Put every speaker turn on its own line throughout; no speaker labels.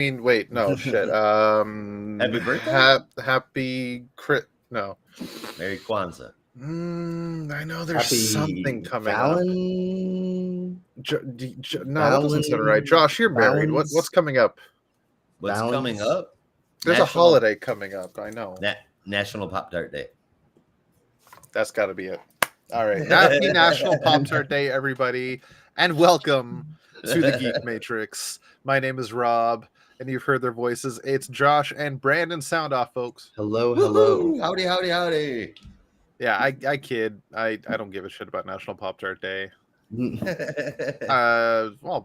Wait, no, shit.
Happy birthday?
No.
Merry Kwanzaa.
I know there's something coming up.
Valen.
No, that doesn't sound right. Josh, you're married. What's coming up?
What's coming up?
There's a holiday coming up. I know.
National Pop-Tart Day.
That's got to be it. All right. Happy National Pop-Tart Day, everybody, and welcome to the Geek Matrix. My name is Rob, and you've heard their voices. It's Josh and Brandon. Sound off, folks.
Hello.
Howdy.
Yeah, I kid. I don't give a shit about National Pop-Tart Day. Well,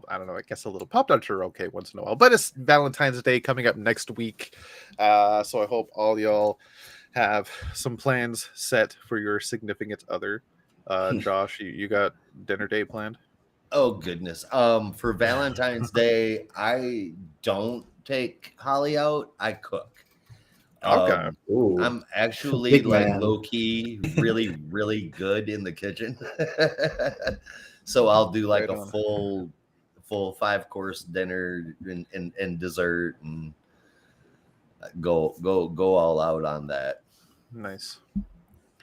I don't know. I guess a little Pop-Tarts are okay once in a while, but it's Valentine's Day coming up next week. So I hope all y'all have some plans set for your significant other. Josh, you got dinner date planned?
Oh goodness. For Valentine's Day, I don't take Holly out. I cook.
Okay.
I'm actually low key really, really good in the kitchen. So I'll do like a full 5-course dinner and dessert and go all out on that.
Nice.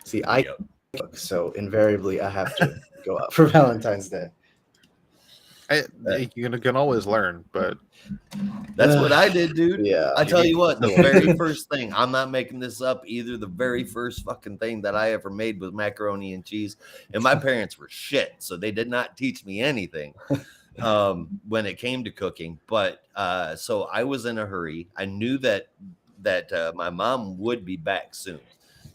See, I cook, so invariably I have to go out for Valentine's Day.
You can always learn, but
that's what I did, dude.
Yeah.
I tell you what, the very first thing, I'm not making this up either. The very first fucking thing that I ever made was macaroni and cheese. And my parents were shit, so they did not teach me anything when it came to cooking. But so I was in a hurry. I knew that my mom would be back soon.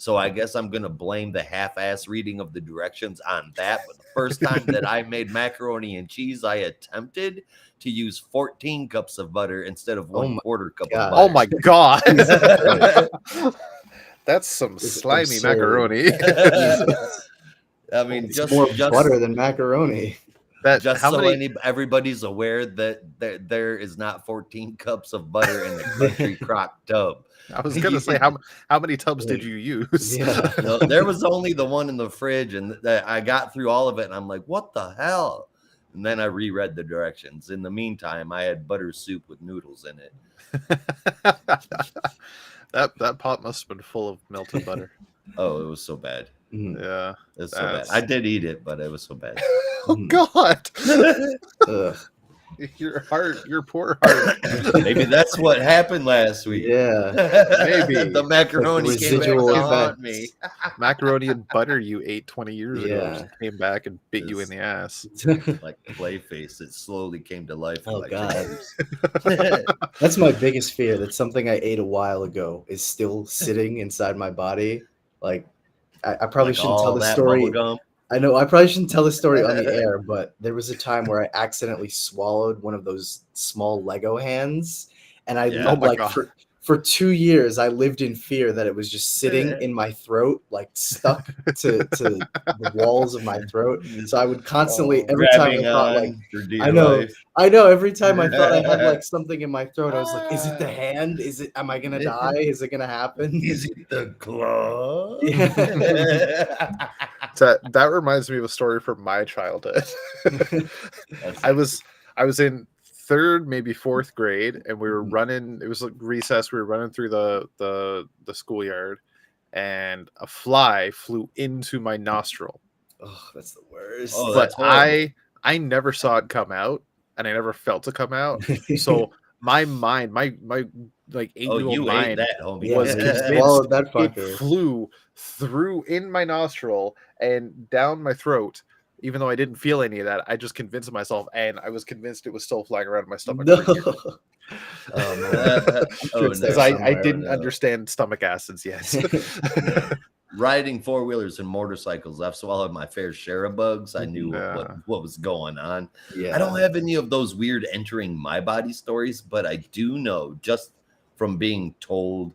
So I guess I'm going to blame the half-ass reading of the directions on that. But the first time that I made macaroni and cheese, I attempted to use 14 cups of butter instead of 1/4 cup of butter.
Oh my God. That's some slimy macaroni.
I mean,
it's just more butter than macaroni.
Everybody's aware that there is not 14 cups of butter in the country crock tub.
I was gonna say, how many tubs did you use?
Yeah.
No, there was only the one in the fridge, and I got through all of it, and I'm like, what the hell? And then I reread the directions. In the meantime, I had butter soup with noodles in it.
that pot must have been full of melted butter.
Oh, it was so bad.
Yeah,
it was so bad. I did eat it, but it was so bad.
Oh God. Your poor heart.
Maybe that's what happened last week.
Yeah,
maybe the macaroni came back to haunt me.
Macaroni and butter you ate 20 years ago came back and bit you in the ass.
Like Clayface, it slowly came to life.
Oh God, that's my biggest fear. That something I ate a while ago is still sitting inside my body. Like I probably shouldn't tell the story. I know I probably shouldn't tell the story on the air, but there was a time where I accidentally swallowed one of those small Lego hands, and I lived for 2 years. I lived in fear that it was just sitting in my throat, like stuck to the walls of my throat. So I would constantly every time I thought like I know every time I thought I had like something in my throat, I was like, is it the hand? Am I gonna die? Is it gonna happen?
Is it the claw?
Yeah.
That reminds me of a story from my childhood. I was in 3rd, maybe 4th grade, and we were running. It was like recess. We were running through the schoolyard, and a fly flew into my nostril.
Oh, that's the worst.
Oh, but I never saw it come out, and I never felt it come out. So my mind, my like 8-year-old mind was convinced
that
it flew through in my nostril and down my throat. Even though I didn't feel any of that, I just convinced myself, and I was convinced it was still flying around in my stomach.
No.
Because I didn't understand stomach acids yet.
Riding 4-wheelers and motorcycles, I've swallowed my fair share of bugs. I knew what was going on.
Yeah.
I don't have any of those weird entering my body stories, but I do know just from being told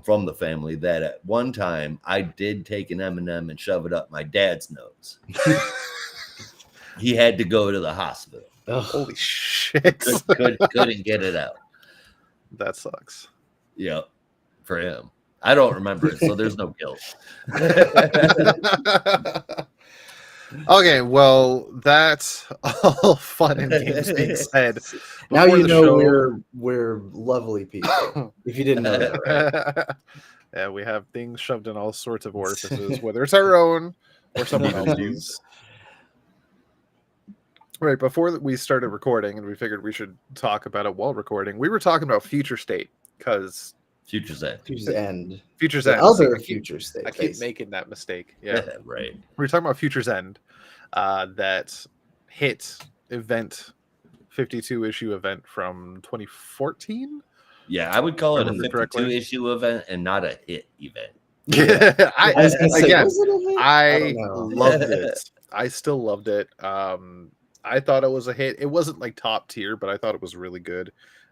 from the family that at one time I did take an M&M and shove it up my dad's nose. He had to go to the hospital.
Oh, holy shit.
Couldn't get it out.
That sucks.
Yep, for him. I don't remember it, so there's no guilt.
Okay, well, that's all fun and games being said.
Now
Before
you
the
know
show-
we're lovely people. If you didn't know that,
Right.
Yeah, we have things shoved in all sorts of orifices, whether it's our own or someone
Needle
else's.
juice.
Right, before we started recording, and we figured we should talk about it while recording, we were talking about Future State, because
Future's End.
Future's End.
Future's
The
End.
other
See,
Future State.
I keep making that mistake. Yeah.
Right.
We were talking about Future's End, that hit event 52 issue event from 2014.
Yeah, I would call it a
Remember
52
correctly?
issue event and not a hit event.
Yeah,
I was gonna say, was it a hit? I
I
don't know.
loved it. I still loved it. I thought it was a hit. It wasn't like top tier, but I thought it was really good.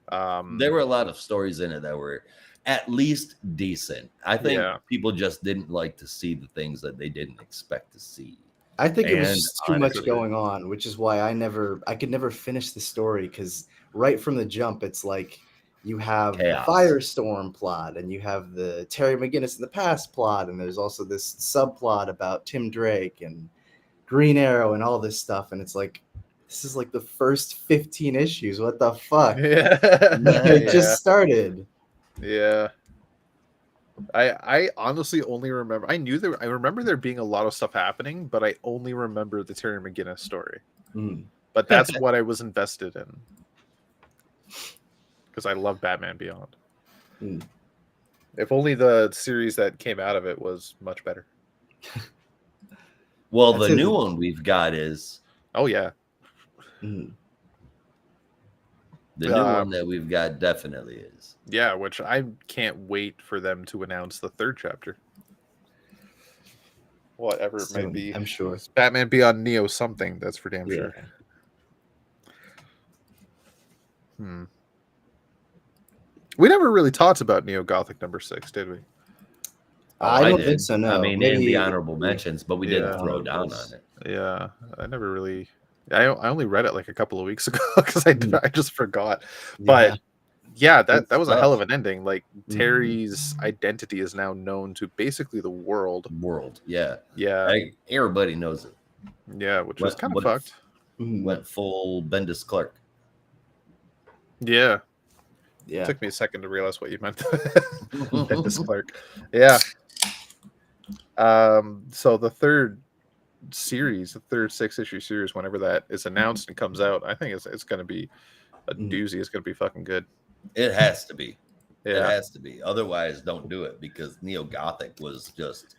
There were a lot of stories in it that were at least decent. I think people just didn't like to see the things that they didn't expect to see.
I think it was
And
just too much going on, which is why I could never finish the story, because right from the jump, it's like you have
Chaos.
the Firestorm plot, and you have the Terry McGinnis in the past plot, and there's also this subplot about Tim Drake and Green Arrow and all this stuff, and it's like, this is like the first 15 issues. What the fuck?
Yeah,
It just started.
Yeah. I honestly only remember. I remember there being a lot of stuff happening, but I only remember the Terry McGinnis story. But that's what I was invested in, because I love Batman Beyond. If only the series that came out of it was much better.
Well, the new one we've got is
the
new one that we've got definitely is.
Yeah, which I can't wait for them to announce the third chapter. Whatever it might be.
I'm sure.
It's Batman Beyond Neo something, that's for damn sure. We never really talked about Neo Gothic number 6, did we?
I don't think so, no.
I mean, maybe in the honorable mentions, but we didn't throw down on it.
Yeah, I never really... I only read it like a couple of weeks ago, because I just forgot. But yeah, that was a hell of an ending. Like, Terry's identity is now known to basically the world.
Yeah. Everybody knows it.
Yeah, which is kind of fucked.
Went full Bendis Clark.
Yeah. It took me a second to realize what you meant. Bendis Clark. Yeah. So the third series, the third 6-issue series, whenever that is announced and comes out, I think it's going to be a doozy. It's going to be fucking good.
It has to be.
Yeah.
It has to be. Otherwise, don't do it, because Neo Gothic was just...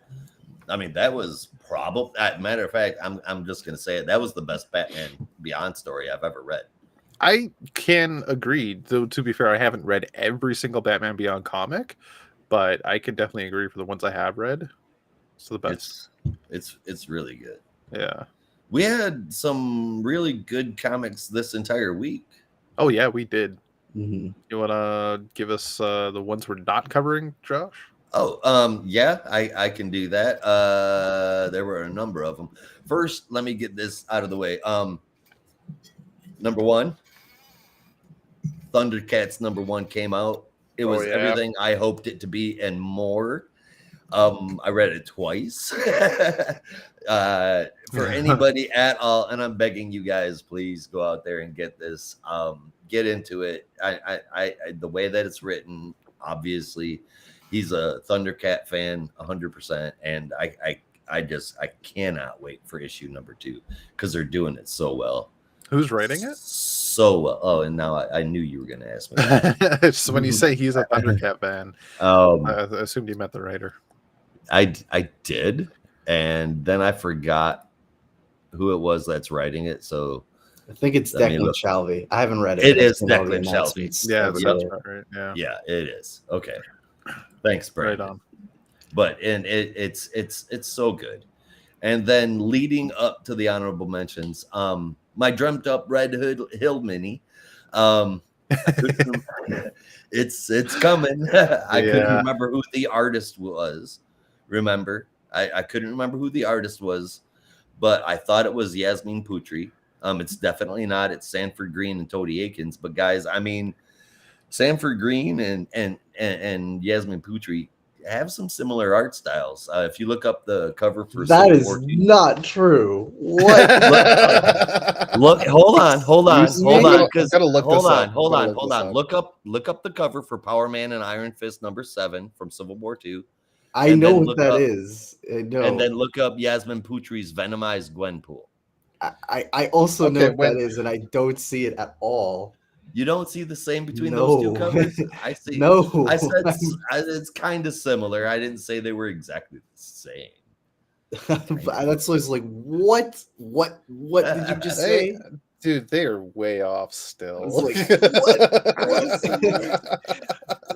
I mean, that was probably... Matter of fact, I'm just going to say it. That was the best Batman Beyond story I've ever read.
I can agree. Though, to be fair, I haven't read every single Batman Beyond comic, but I can definitely agree for the ones I have read. It's the best.
It's really good.
Yeah.
We had some really good comics this entire week.
Oh, yeah, we did. You want to give us the ones we're not covering, Josh?
Oh, yeah, I can do that. There were a number of them. First, let me get this out of the way. Number one, Thundercats number 1 came out. It was everything I hoped it to be and more. I read it twice. For anybody at all, and I'm begging you guys, please go out there and get this. Get into it. I the way that it's written, obviously, he's a Thundercat fan, 100%, and I cannot wait for issue number 2, because they're doing it so well.
Who's writing it?
So well. Oh, and now I knew you were going to ask me that.
So when you say he's a Thundercat fan, I assumed you meant the writer.
I did, and then I forgot who it was that's writing it. So
I think it's Declan Shalvey. I haven't read it.
It is Declan Shalvey.
Yeah, that's right.
Yeah, it is. Okay. Thanks, Brandon.
Right on.
But it's so good. And then leading up to the honorable mentions, my dreamt up Red Hill mini. It's coming. I couldn't remember who the artist was. I couldn't remember who the artist was, but I thought it was Yasmin Putri. It's definitely not. It's Sanford Green and Tony Akins. But guys, I mean, Sanford Green and Yasmin Putri have some similar art styles. If you look up the cover for
that
Civil
is
War II,
not true. What?
look, hold on, because hold on. Look up the cover for Power Man and Iron Fist #7 from Civil War II.
I know what that is. I know.
And then look up Yasmin Putri's Venomized Gwenpool.
I also know what that is, and I don't see it at all.
You don't see the same between those two covers? I see.
No.
I said it's kind of similar. I didn't say they were exactly the same.
That's always like, what did you just say?
Dude, they are way off still.
Like,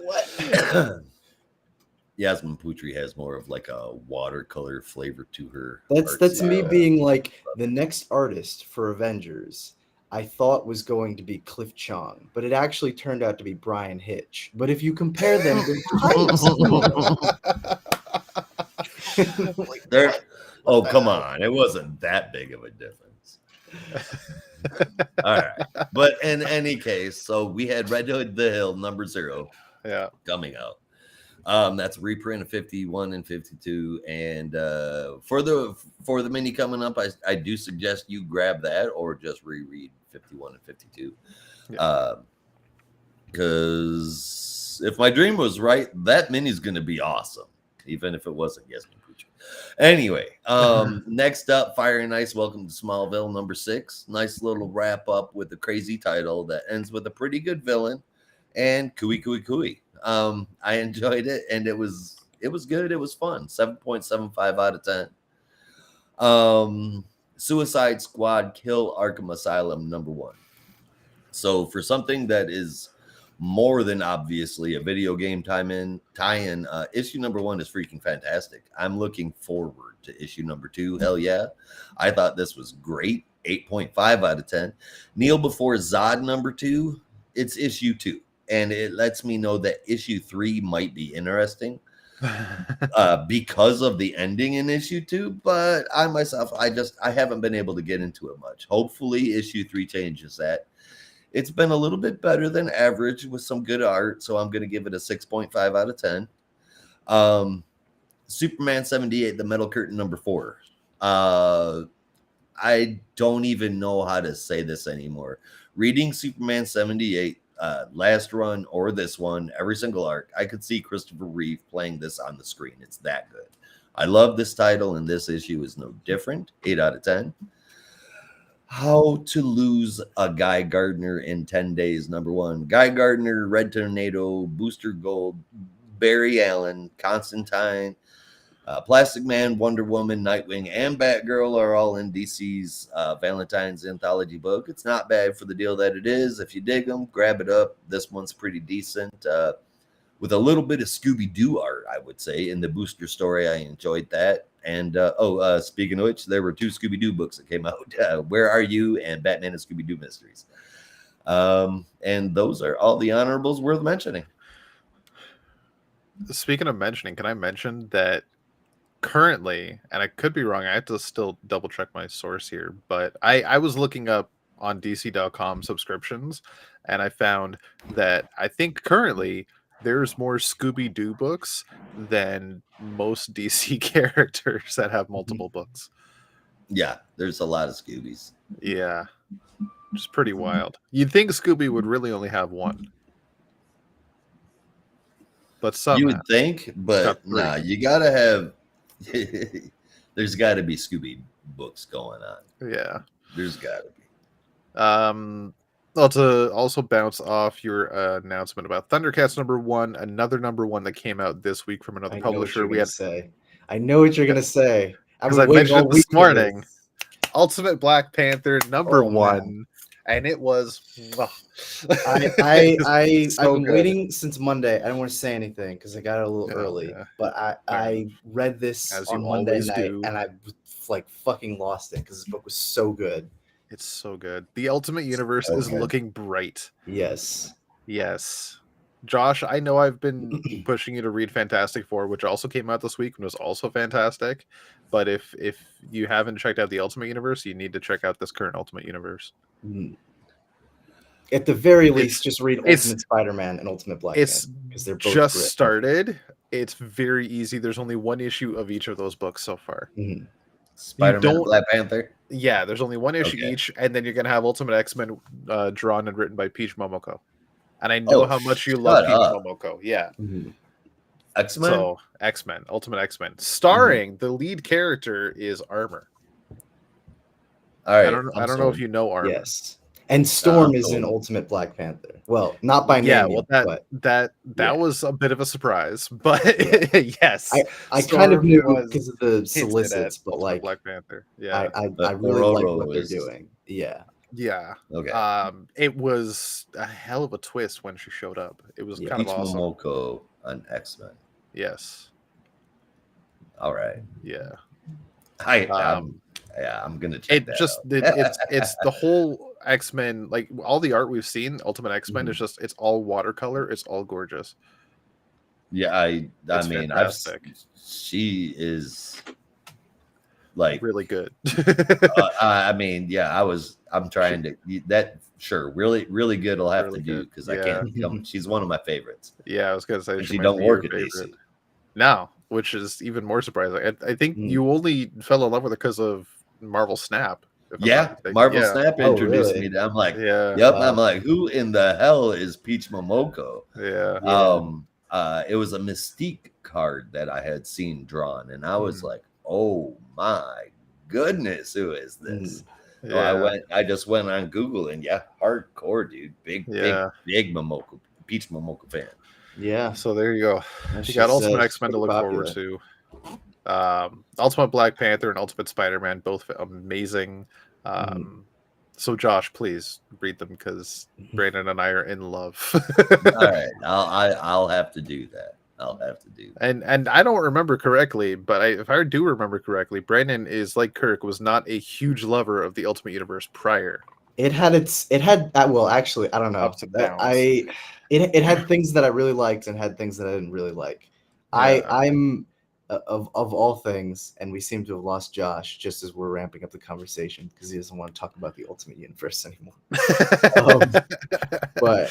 what? Yasmin Putri has more of like a watercolor flavor to her.
That's me being like, the next artist for Avengers I thought was going to be Cliff Chong, but it actually turned out to be Brian Hitch. But if you compare them,
come on, it wasn't that big of a difference. All right, but in any case, so we had Red Hood the Hill #0, coming out. That's a reprint of 51 and 52, and for the mini coming up, I do suggest you grab that or just reread 51 and 52, because if my dream was right, that mini is going to be awesome, even if it wasn't Yasmin Pucci. Anyway, next up, Fire and Ice, Welcome to Smallville #6. Nice little wrap up with a crazy title that ends with a pretty good villain and cooey cooey cooey. I enjoyed it, and it was good. It was fun. 7.75 out of 10. Suicide Squad Kill Arkham Asylum #1. So for something that is more than obviously a video game tie-in, issue #1 is freaking fantastic. I'm looking forward to issue #2. Hell yeah. I thought this was great. 8.5 out of 10. Kneel Before Zod #2. It's issue 2. And it lets me know that issue 3 might be interesting because of the ending in issue 2. But I haven't been able to get into it much. Hopefully issue 3 changes that. It's been a little bit better than average with some good art. So I'm going to give it a 6.5 out of 10. Superman 78, The Metal Curtain #4. I don't even know how to say this anymore. Reading Superman 78, last run or this one, every single arc, I could see Christopher Reeve playing this on the screen. It's that good. I love this title, and this issue is no different. 8 out of 10. How to Lose a Guy Gardner in 10 Days #1. Guy Gardner, Red Tornado, Booster Gold, Barry Allen, Constantine, Plastic Man, Wonder Woman, Nightwing, and Batgirl are all in DC's Valentine's anthology book. It's not bad for the deal that it is. If you dig them, grab it up. This one's pretty decent. With a little bit of Scooby-Doo art, I would say. In the Booster story, I enjoyed that. And, speaking of which, there were 2 Scooby-Doo books that came out. Where Are You? And Batman and Scooby-Doo Mysteries. And those are all the honorables worth mentioning.
Speaking of mentioning, can I mention that currently, and I could be wrong, I have to still double check my source here, but I was looking up on DC.com subscriptions, and I found that I think currently there's more Scooby-Doo books than most DC characters that have multiple books.
Yeah, there's a lot of Scoobies.
Yeah, which is pretty wild. You'd think Scooby would really only have one. But some
you would think, but nah, you gotta have. There's got to be Scooby books going on.
Yeah,
there's got to be.
Well, to also bounce off your announcement about Thundercats #1, another #1 that came out this week from another publisher.
I know what you're gonna say.
Because I mentioned it this morning. Ultimate Black Panther #1. And it was.
I've been waiting since Monday. I don't want to say anything because I got it a little early. Yeah. But I read this on Monday night, and I fucking lost it because this book was so good.
It's so good. The Ultimate Universe is looking bright.
Yes.
Josh, I know I've been pushing you to read Fantastic Four, which also came out this week and was also fantastic. But if you haven't checked out the Ultimate Universe, you need to check out this current Ultimate Universe.
At the very least, just read Ultimate Spider-Man and Ultimate Black Panther, because they're both
just started. It's very easy. There's only one issue of each of those books so far.
Mm-hmm.
Spider-Man and Black Panther?
Yeah, there's only one issue each, and then you're going to have Ultimate X-Men drawn and written by Peach Momoko. And I know how much you love Peach Momoko. Yeah.
Mm-hmm.
X-Men?
So, X-Men, Ultimate X-Men. Starring, the lead character is Armor.
All right.
I don't know if you know Armor.
Yes. And Storm is in Ultimate Black Panther. Well, not by name.
Yeah, well, that was a bit of a surprise, but yes,
I kind of knew because of the solicits, but like
Black Panther. Yeah,
I really like what they're doing. Yeah.
Yeah.
Okay.
It was a hell of a twist when she showed up. It was kind of awesome.
Momoko on X-Men.
Yes.
All right.
Yeah.
I'm gonna check that.
It's the whole X-Men, like all the art we've seen, Ultimate X-Men is just it's all watercolor, it's all gorgeous.
Yeah, I mean
fantastic.
She is like
really good.
I mean, yeah, I'm trying to that really, really good I'll have to do because I can't she's one of my favorites.
Yeah, I was gonna say
she don't work at DC.
No, which is even more surprising. I think you only fell in love with her because of Marvel Snap.
Marvel Snap introduced me to. I'm like, yep. I'm like, who in the hell is Peach Momoko?
Yeah.
It was a Mystique card that I had seen drawn, and I was like, oh my goodness, who is this? So I just went on Google and hardcore dude, big Momoko, Peach Momoko fan.
Yeah.
So there you go. You got Ultimate X-Men to look forward to. Ultimate Black Panther and Ultimate Spider-Man, both amazing. So Josh, please read them because Brandon and I are in love.
All right, I'll have to do that.
And I don't remember correctly, but if I do remember correctly, Brandon is like Kirk, was not a huge lover of the Ultimate Universe prior.
It had well, actually, I don't know.
Ups and downs.
It had things that I really liked and had things that I didn't really like. Yeah. I'm of all things, and we seem to have lost Josh just as we're ramping up the conversation because he doesn't want to talk about the Ultimate Universe anymore. But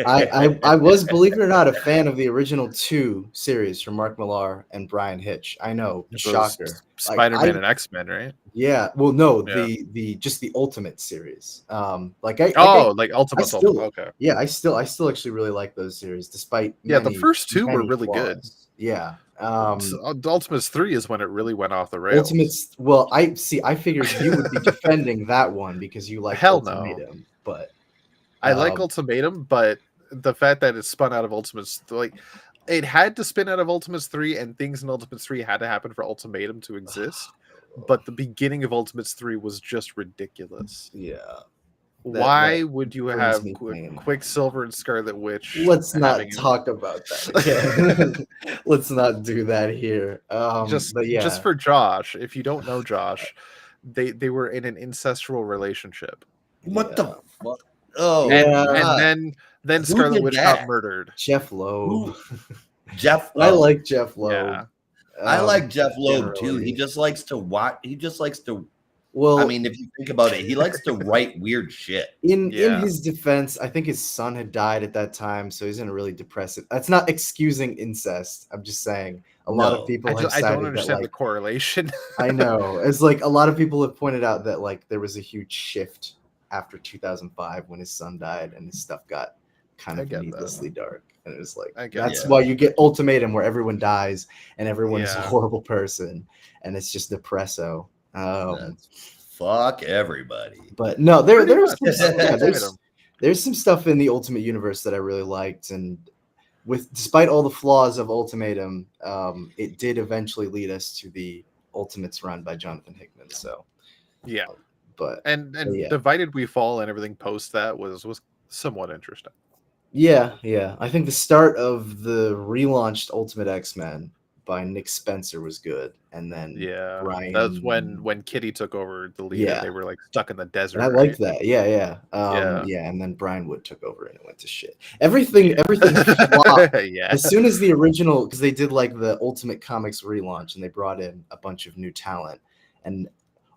I was, believe it or not, a fan of the original 2 series from Mark Millar and Brian Hitch. I know, shocker.
Spider-Man and X-Men, right?
Yeah. Well, no, the just the Ultimate series.
Like Ultimate. Okay.
Yeah, I still actually really like those series, despite
the first 2 were really good.
Yeah.
Ultimates 3 is when it really went off the rails.
Ultimates. Well, I figured you would be defending that one because you like Ultimatum, no. But
I like Ultimatum, but the fact that it spun out of Ultimates, like it had to spin out of Ultimates 3, and things in Ultimates 3 had to happen for Ultimatum to exist. But the beginning of Ultimates 3 was just ridiculous.
Yeah.
Why would you have Quicksilver and Scarlet Witch?
Let's not talk about that. Let's not do that here.
Just for Josh, if you don't know Josh, they were in an incestual relationship.
What the fuck?
Oh,
and then Scarlet Witch got murdered.
Jeff Loeb.
Jeff.
I like Jeff Loeb.
Yeah.
I like Jeff Loeb too. He just likes to watch. He just likes to. Well, I mean, if you think about it, he likes to write weird shit.
In his defense, I think his son had died at that time, so he's in a really depressive. That's not excusing incest. I'm just saying a lot of people have cited
I don't understand
that,
the correlation.
I know. It's like a lot of people have pointed out that like there was a huge shift after 2005 when his son died and his stuff got kind of needlessly dark. And it was like that's why you get Ultimatum where everyone dies and everyone is a horrible person and it's just depresso.
Fuck everybody.
But no, there's some stuff in the Ultimate Universe that I really liked, and despite all the flaws of Ultimatum, it did eventually lead us to the Ultimates run by Jonathan Hickman. So but
Divided We Fall and everything post that was somewhat interesting.
Yeah. I think the start of the relaunched Ultimate X-Men by Nick Spencer was good, and then Brian.
That's when Kitty took over the lead. And they were like stuck in the desert.
And I liked that. Yeah. And then Brian Wood took over, and it went to shit. Everything flopped. As soon as the original, because they did like the Ultimate Comics relaunch, and they brought in a bunch of new talent, and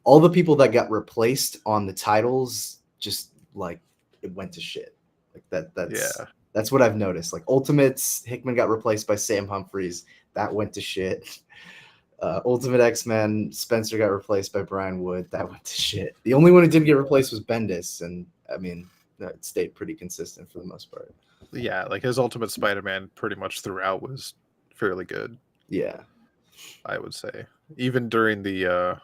all the people that got replaced on the titles just like it went to shit. Like that's what I've noticed. Like Ultimates, Hickman got replaced by Sam Humphries. That went to shit. Ultimate X-Men, Spencer got replaced by Brian Wood. That went to shit. The only one who didn't get replaced was Bendis, and I mean, it stayed pretty consistent for the most part.
Yeah, like his Ultimate Spider-Man pretty much throughout was fairly good.
Yeah,
I would say. Even during the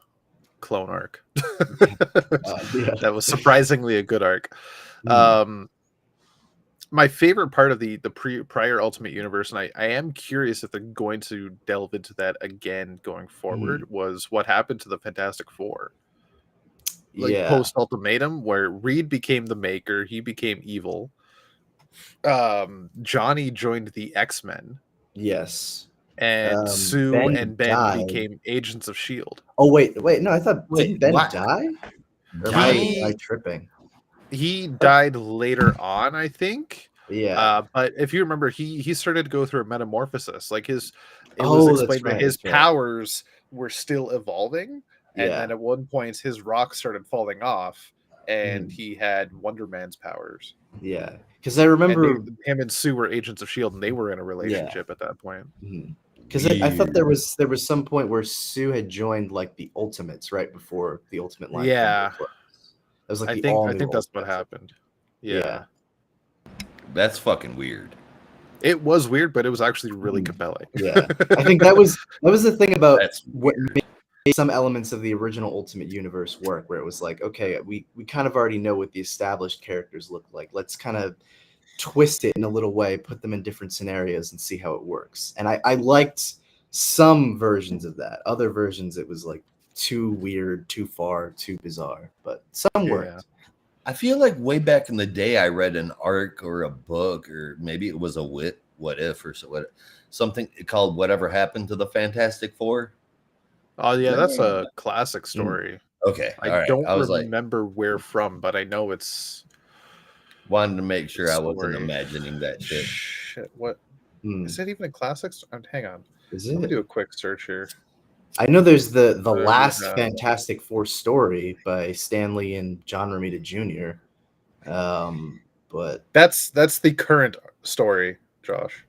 clone arc. That was surprisingly a good arc. My favorite part of the prior Ultimate Universe, and I am curious if they're going to delve into that again going forward, was what happened to the Fantastic Four. Like post Ultimatum, where Reed became the Maker, he became evil. Johnny joined the X-Men.
Yes.
And Sue
Ben
and Ben
died.
became Agents of S.H.I.E.L.D.
Oh, wait. No, I thought, didn't Ben die? Or am I tripping?
He died later on, I think.
Yeah.
But if you remember, he started to go through a metamorphosis. Like it was explained that his powers were still evolving. And then at one point, his rock started falling off, and he had Wonder Man's powers.
Yeah. Because I remember
him and Sue were Agents of S.H.I.E.L.D., and they were in a relationship at that point.
Because I thought there was some point where Sue had joined like the Ultimates right before the Ultimate line.
Yeah.
It was like
I think that's what happened. Yeah.
That's fucking weird.
It was weird, but it was actually really compelling.
Yeah. I think that was the thing about what made some elements of the original Ultimate Universe work, where it was like, okay, we kind of already know what the established characters look like. Let's kind of twist it in a little way, put them in different scenarios and see how it works. And I liked some versions of that. Other versions, it was like too weird, too far, too bizarre, but some worked.
I feel like way back in the day, I read an arc or a book, or maybe it was a what if or something called Whatever Happened to the Fantastic Four.
Oh yeah, that's a classic story.
Okay,
I don't remember where from, but I know it's.
Wanted to make sure I wasn't imagining that shit.
Shit, what is it even a classic? Hang on,
is it?
Let me do a quick search here.
I know there's the last Fantastic Four story by Stan Lee and John Romita Jr. But
that's the current story, Josh.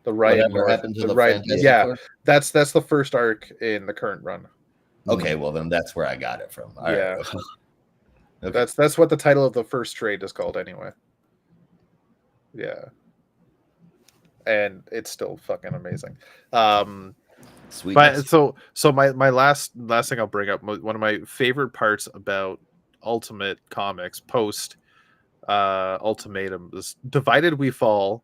The Four? That's the first arc in the current run.
Okay, well then that's where I got it from. All right.
Okay. That's what the title of the first trade is called anyway. Yeah. And it's still fucking amazing.
Sweet.
But so my last thing I'll bring up, one of my favorite parts about Ultimate Comics post Ultimatum is Divided We Fall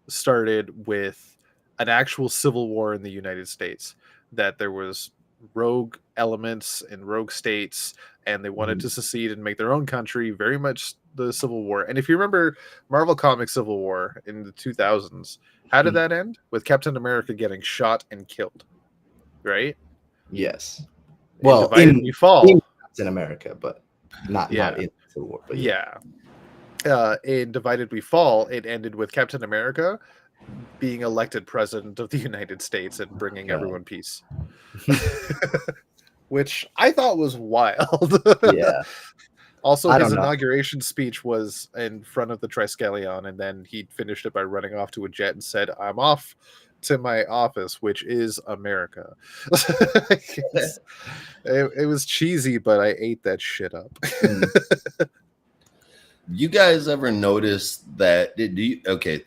started with an actual civil war in the United States, that there was rogue elements and rogue states, and they wanted to secede and make their own country, very much the Civil War. And if you remember Marvel Comics Civil War in the 2000s, how did that end? With Captain America getting shot and killed, right?
Yes. Well, in Captain America, but not in Civil War. But
in Divided We Fall, it ended with Captain America being elected president of the United States and bringing everyone peace. Which I thought was wild.
Yeah.
Also, his inauguration speech was in front of the Triskelion, and then he finished it by running off to a jet and said, "I'm off to my office, which is America." It was cheesy, but I ate that shit up.
You guys ever notice that?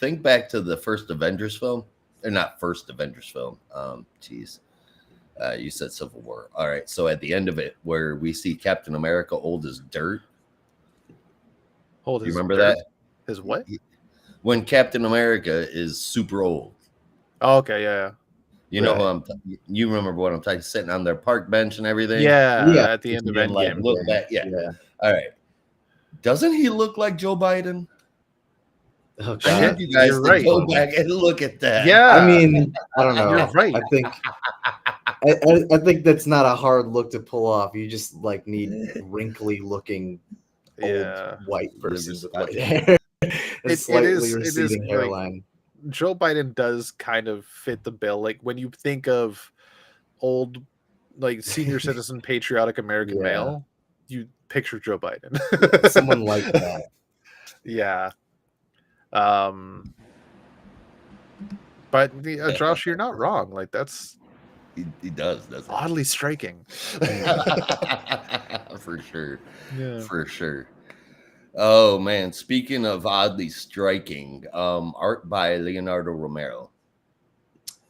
Think back to the first Avengers film. Or not first Avengers film. You said Civil War. All right. So at the end of it, where we see Captain America old as dirt.
Do you
remember that?
His what?
When Captain America is super old.
Oh, okay, yeah.
You know who you remember what I'm talking? Sitting on their park bench and everything.
Yeah. At the end of Endgame.
Look back. Yeah. All right. Doesn't he look like Joe Biden?
Oh,
I need you guys to go back and look at that.
Yeah.
I mean, I don't know.
You're right.
I think that's not a hard look to pull off. You just like need wrinkly looking old white persons with white hair. Slightly receding hairline.
Like, Joe Biden does kind of fit the bill. Like when you think of old, like senior citizen, patriotic American male, you picture Joe Biden.
Someone like that.
Yeah. But Josh, you're not wrong. Like that's
he does, doesn't
oddly striking.
For sure.
Yeah.
For sure. Oh man, speaking of oddly striking, art by Leonardo Romero.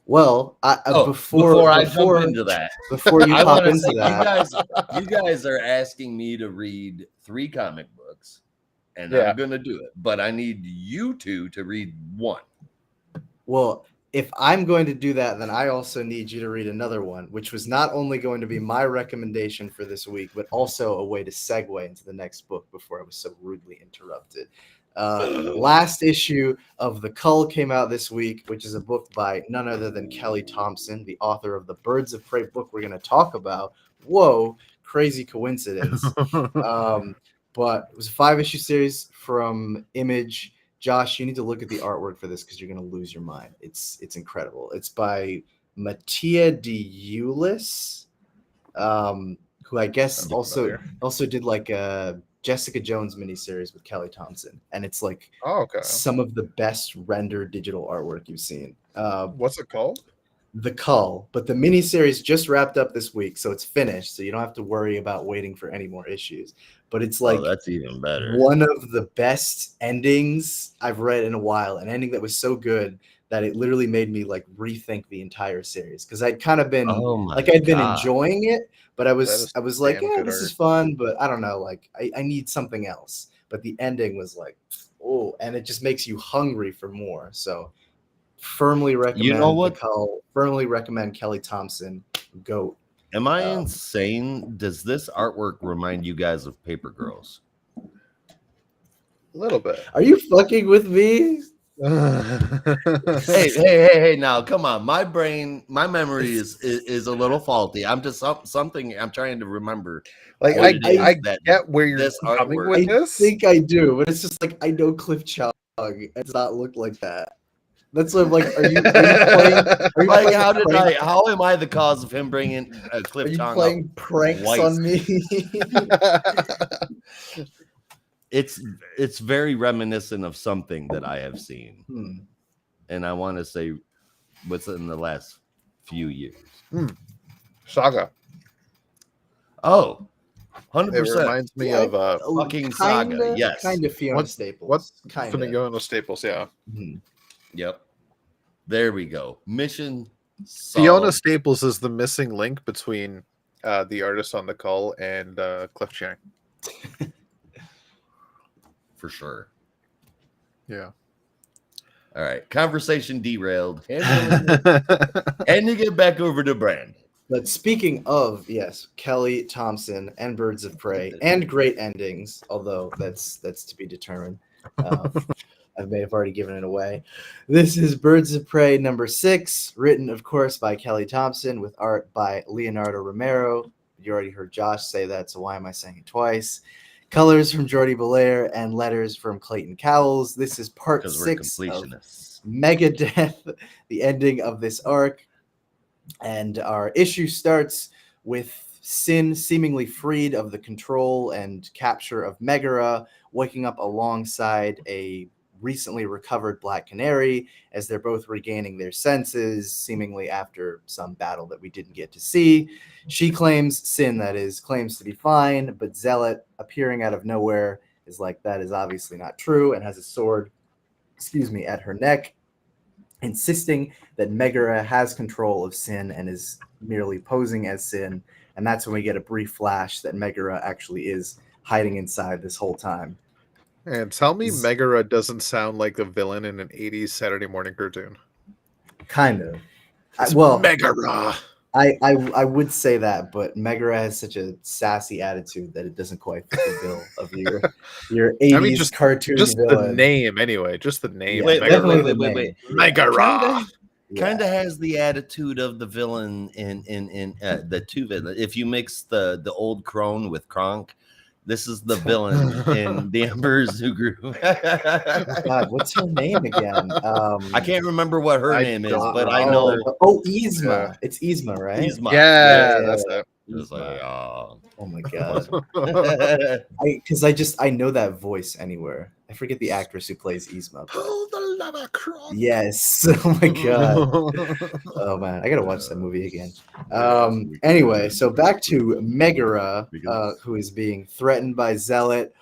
Well, before
I jump into that,
before you hop into that,
you guys are asking me to read 3 comic books, and I'm gonna do it, but I need you two to read 1.
Well, if I'm going to do that, then I also need you to read another one, which was not only going to be my recommendation for this week, but also a way to segue into the next book before I was so rudely interrupted. Last issue of The Cull came out this week, which is a book by none other than Kelly Thompson, the author of the Birds of Prey book we're going to talk about. Whoa, crazy coincidence. But it was a 5-issue series from Image. Josh, you need to look at the artwork for this because you're going to lose your mind. It's incredible. It's by Mattia De Ulis, who I guess also did like a Jessica Jones miniseries with Kelly Thompson, and it's like some of the best rendered digital artwork you've seen.
What's it called?
The Cull, but the miniseries just wrapped up this week, so it's finished, so you don't have to worry about waiting for any more issues. But it's like
that's even better.
One of the best endings I've read in a while, an ending that was so good that it literally made me like rethink the entire series, because I'd kind of been been enjoying it, but I was like, yeah, this is fun, but I don't know, like I need something else. But the ending was like, oh, and it just makes you hungry for more. So firmly recommend The Cull. Firmly recommend Kelly Thompson. GOAT.
Am I insane? Does this artwork remind you guys of Paper Girls?
A little bit.
Are you fucking with me?
hey! Now, come on. My memory is a little faulty. I'm just something I'm trying to remember.
Like I get where you're coming with this.
I think I do, but it's just like I know Cliff Chung. It does not look like that. That's what I'm like. Are you playing?
How am I the cause of him bringing Cliff Chung?
Are you playing pranks on me?
It's very reminiscent of something that I have seen, and I want to say what's in the last few years.
Saga.
Oh, 100%.
It reminds me of
fucking Saga. Yes,
kind of Fiona Staples.
What's kind of Fiona Staples? Yeah.
Yep. There we go. Mission solved.
Fiona Staples is the missing link between the artist on The Cull and Cliff Chiang.
For sure.
Yeah.
All right. Conversation derailed. And you get back over to Brand.
But speaking of, yes, Kelly Thompson and Birds of Prey and great endings, although that's to be determined. I may have already given it away. This is Birds of Prey number 6, written, of course, by Kelly Thompson with art by Leonardo Romero. You already heard Josh say that, so why am I saying it twice? Colors from Jordi Belair and letters from Clayton Cowles. This is part 6 of Megadeth, the ending of this arc. And our issue starts with Sin seemingly freed of the control and capture of Megara, waking up alongside a recently recovered Black Canary as they're both regaining their senses, seemingly after some battle that we didn't get to see. She claims, Sin that is, claims to be fine, but Zealot, appearing out of nowhere, is like, that is obviously not true, and has a sword, at her neck, insisting that Megara has control of Sin and is merely posing as Sin. And that's when we get a brief flash that Megara actually is hiding inside this whole time.
And tell me Megara doesn't sound like a villain in an 80s Saturday morning cartoon.
Kind of.
Megara.
I would say that, but Megara has such a sassy attitude that it doesn't quite fit the bill of your 80s cartoon
just
villain.
The name, anyway. Just the name.
Wait.
Megara.
Kind of has the attitude of the villain in the two villains. If you mix the old crone with Kronk, this is the villain in The Emperor's New Groove.
God, what's her name again?
I can't remember what her name is, but I know.
Oh, Yzma. It's Yzma, right?
Yzma. Yeah, that's it.
It's like,
oh my god. I know that voice anywhere. I forget the actress who plays Yzma.
Pull the lever, Kron.
Yes. Oh my god. Oh man, I gotta watch that movie again. Anyway, so back to Megara, who is being threatened by Zealot,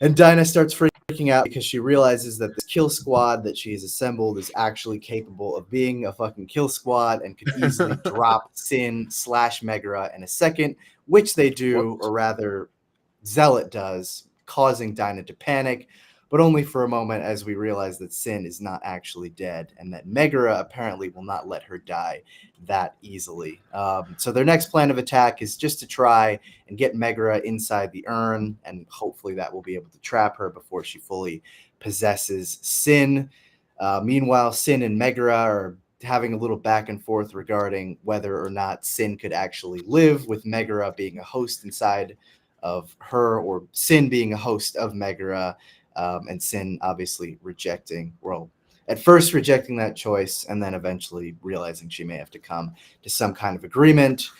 and Dinah starts freaking out because she realizes that this kill squad that she has assembled is actually capable of being a fucking kill squad and could easily drop Sin / Megara in a second, which they do, or rather, Zealot does, causing Dinah to panic, but only for a moment as we realize that Sin is not actually dead and that Megara apparently will not let her die that easily. So their next plan of attack is just to try and get Megara inside the urn, and hopefully that will be able to trap her before she fully possesses Sin. Meanwhile, Sin and Megara are having a little back and forth regarding whether or not Sin could actually live, with Megara being a host inside of her, or Sin being a host of Megara, and Sin obviously at first rejecting that choice and then eventually realizing she may have to come to some kind of agreement.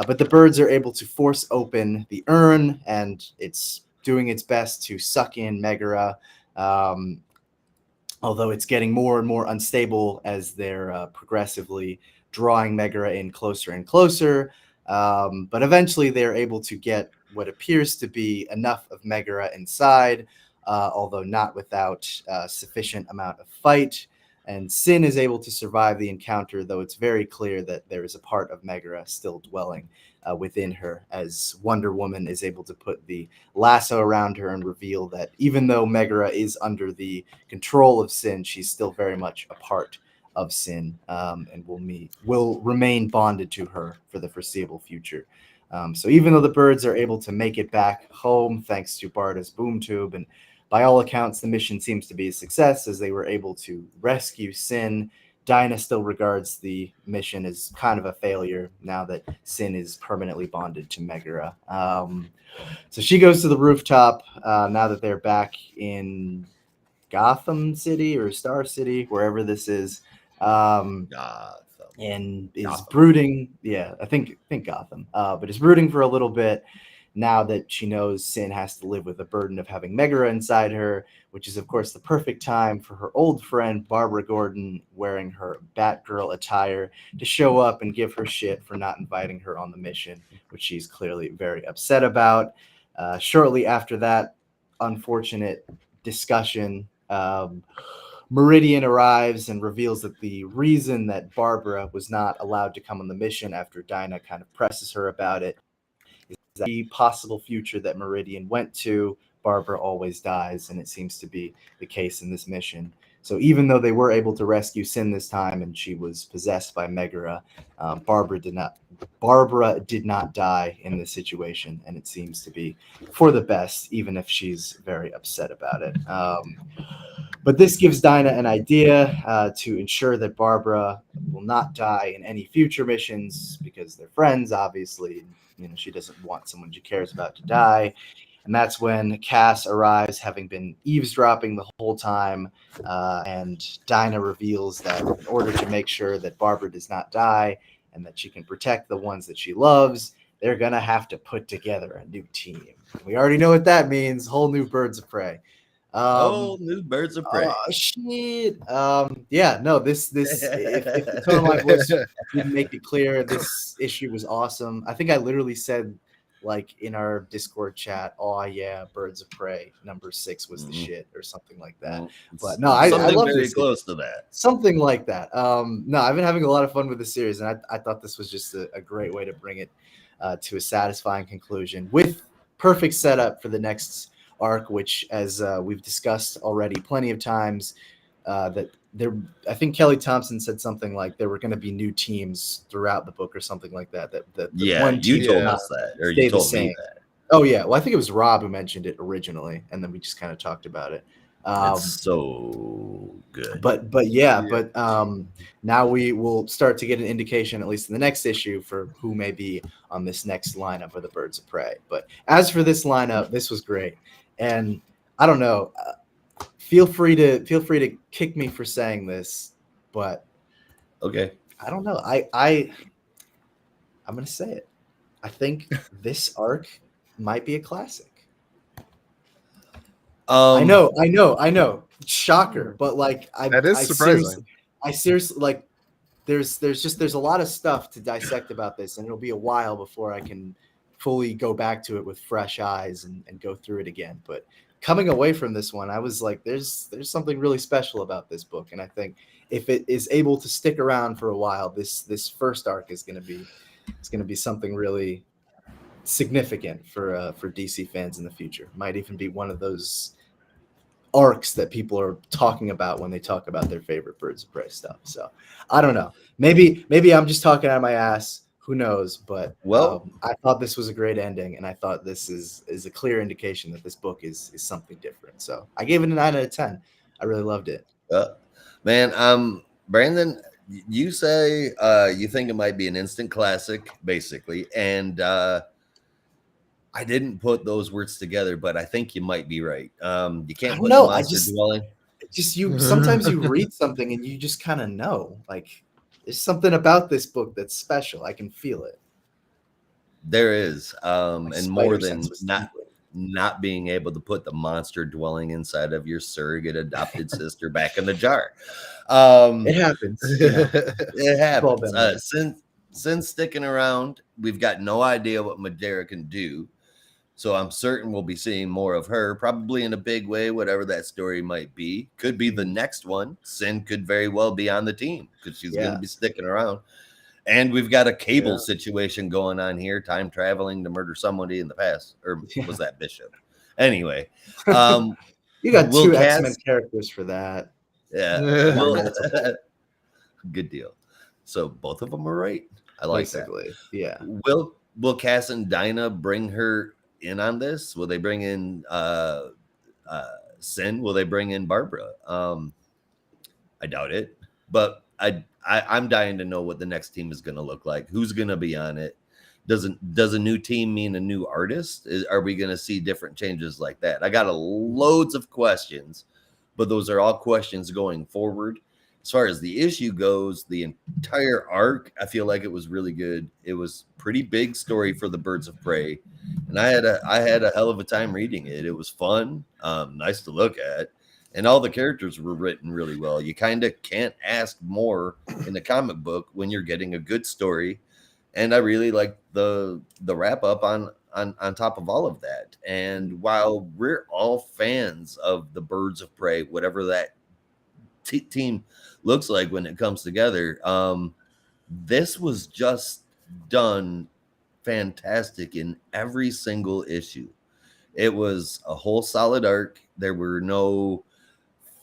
But the birds are able to force open the urn, and it's doing its best to suck in Megara, although it's getting more and more unstable as they're progressively drawing Megara in closer and closer. But eventually they're able to get what appears to be enough of Megara inside, although not without sufficient amount of fight. And Sin is able to survive the encounter, though it's very clear that there is a part of Megara still dwelling within her, as Wonder Woman is able to put the lasso around her and reveal that even though Megara is under the control of Sin, she's still very much a part of Sin, and will remain bonded to her for the foreseeable future. So even though the birds are able to make it back home thanks to Barda's boom tube, and by all accounts the mission seems to be a success as they were able to rescue Sin, Dinah still regards the mission as kind of a failure now that Sin is permanently bonded to Megara. So she goes to the rooftop now that they're back in Gotham City or Star City, wherever this is. And is brooding. Yeah, I think Gotham. But is brooding for a little bit now that she knows Sin has to live with the burden of having Megara inside her, which is, of course, the perfect time for her old friend Barbara Gordon, wearing her Batgirl attire, to show up and give her shit for not inviting her on the mission, which she's clearly very upset about. Shortly after that unfortunate discussion, Meridian arrives and reveals that the reason that Barbara was not allowed to come on the mission after Dinah kind of presses her about it is that the possible future that Meridian went to, Barbara always dies, and it seems to be the case in this mission. So even though they were able to rescue Sin this time and she was possessed by Megara, Barbara did not die in this situation, and it seems to be for the best, even if she's very upset about it. But this gives Dinah an idea to ensure that Barbara will not die in any future missions, because they're friends, obviously. You know, she doesn't want someone she cares about to die. And that's when Cass arrives, having been eavesdropping the whole time. And Dinah reveals that in order to make sure that Barbara does not die and that she can protect the ones that she loves, they're going to have to put together a new team. We already know what that means. Whole new Birds of Prey.
New Birds of Prey.
Oh shit. Yeah, no, this if the tone of my voice didn't make it clear, this issue was awesome. I think I literally said, like, in our Discord chat, oh yeah, Birds of Prey #6 was the shit, or something like that. But no, I love
very
this
close to that.
Something like that. No, I've been having a lot of fun with the series, and I thought this was just a great way to bring it to a satisfying conclusion with perfect setup for the next arc, which, as we've discussed already plenty of times, that I think Kelly Thompson said something like there were going to be new teams throughout the book or something like that.
You told us that, or you told me that.
Oh yeah, well I think it was Rob who mentioned it originally, and then we just kind of talked about it.
It's so good.
But now we will start to get an indication, at least in the next issue, for who may be on this next lineup of the Birds of Prey. But as for this lineup, this was great. And I don't know, feel free to kick me for saying this, but
okay,
I don't know. I'm going to say it. I think this arc might be a classic.
I
know. Shocker, but like
that is surprising.
I seriously like. There's a lot of stuff to dissect about this, and it'll be a while before I can fully go back to it with fresh eyes and go through it again. But coming away from this one, I was like, there's something really special about this book, and I think if it is able to stick around for a while, this first arc is going to be something really significant for DC fans in the future. Might even be one of those arcs that people are talking about when they talk about their favorite Birds of Prey stuff. So I don't know. Maybe I'm just talking out of my ass. Who knows? But I thought this was a great ending, and I thought this is a clear indication that this book is something different. So I gave it a 9 out of 10. I really loved it.
Man, Brandon, you say you think it might be an instant classic, basically, and I didn't put those words together, but I think you might be right. You can't put monster dwelling.
Sometimes you read something and you just kind of know. Like, there's something about this book that's special. I can feel it.
There is, and more than not being able to put the monster dwelling inside of your surrogate adopted sister back in the jar.
It happens.
It happens. Since sticking around, we've got no idea what Madara can do. So I'm certain we'll be seeing more of her, probably in a big way, whatever that story might be. Could be the next one. Sin could very well be on the team because she's going to be sticking around. And we've got a Cable situation going on here, time traveling to murder somebody in the past. Or was that Bishop? Anyway.
You got two X-Men characters for that.
Yeah. Good deal. So both of them are right. I like
Basically,
that.
Yeah.
Will Cass and Dinah bring her in on this? Will they bring in Sin? Will they bring in Barbara? I doubt it, but I'm dying to know what the next team is going to look like. Who's going to be on it? Does a new team mean a new artist? Are we going to see different changes like that? I got loads of questions, but those are all questions going forward. As far as the issue goes, the entire arc, I feel like it was really good. It was pretty big story for the Birds of Prey, and I had a hell of a time reading it. It was fun, nice to look at, and all the characters were written really well. You kind of can't ask more in a comic book when you're getting a good story, and I really like the wrap up on top of all of that. And while we're all fans of the Birds of Prey, whatever that team looks like when it comes together, this was just done fantastic in every single issue. It was a whole solid arc. There were no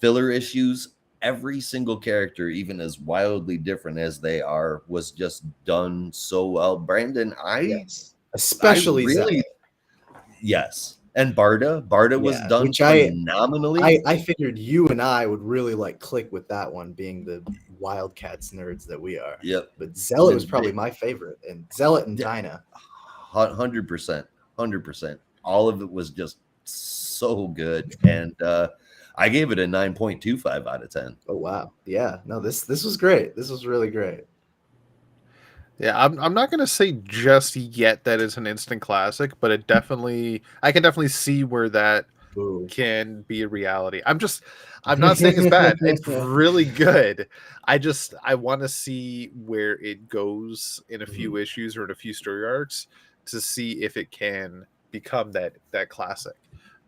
filler issues. Every single character, even as wildly different as they are, was just done so well. Brandon,
especially
really, yes. And Barda was done phenomenally.
I figured you and I would really like click with that one, being the Wildcats nerds that we are.
Yep.
But Zealot was probably my favorite, and Zealot and Dinah.
100%. All of it was just so good, and I gave it a 9.25 out of 10.
Oh wow! Yeah, no, this was great. This was really great.
Yeah, I'm not gonna say just yet that it's an instant classic, but I can definitely see where that can be a reality. I'm not saying it's bad. It's really good. I want to see where it goes in a few issues or in a few story arcs to see if it can become that classic.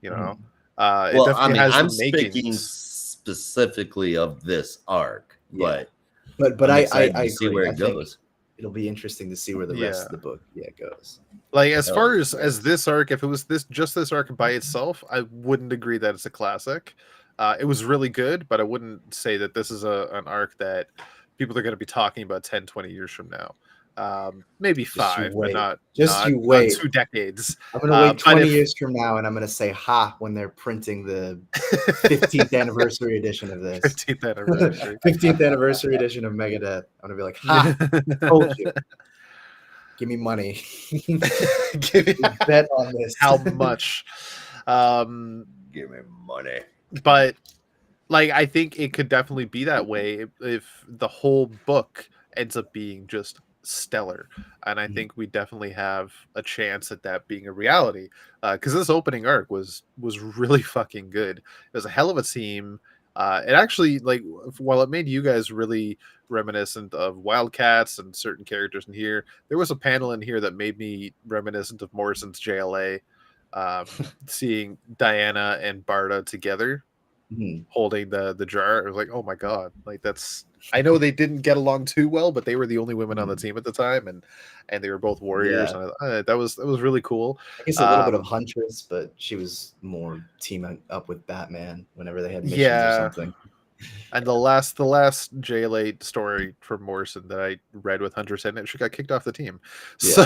You know,
I'm speaking specifically of this arc, but
I
see where it goes.
It'll be interesting to see where the rest of the book goes.
Like as far as this arc, if it was this arc by itself, I wouldn't agree that it's a classic. It was really good, but I wouldn't say that this is an arc that people are going to be talking about 10, 20 years from now. Maybe 5, but not 2 decades.
I'm going to wait 20 years from now, and I'm going to say ha when they're printing the 15th anniversary edition of this. 15th anniversary edition of Megadeth. I'm going to be like, ha, told you. Give me money.
Give me
bet on this.
How much?
Give me money.
But like, I think it could definitely be that way if the whole book ends up being just stellar, and I think we definitely have a chance at that being a reality, because this opening arc was really fucking good. It was a hell of a team. It actually, like, while it made you guys really reminiscent of Wildcats and certain characters in here, there was a panel in here that made me reminiscent of Morrison's JLA, seeing Diana and Barda together holding the jar. It was like, oh my god, like that's, I know they didn't get along too well, but they were the only women on the team at the time, and they were both warriors.
Yeah.
And that was really cool.
I guess a little bit of Huntress, but she was more teaming up with Batman whenever they had missions or something.
And the last JLA story from Morrison that I read with Huntress in it, she got kicked off the team. So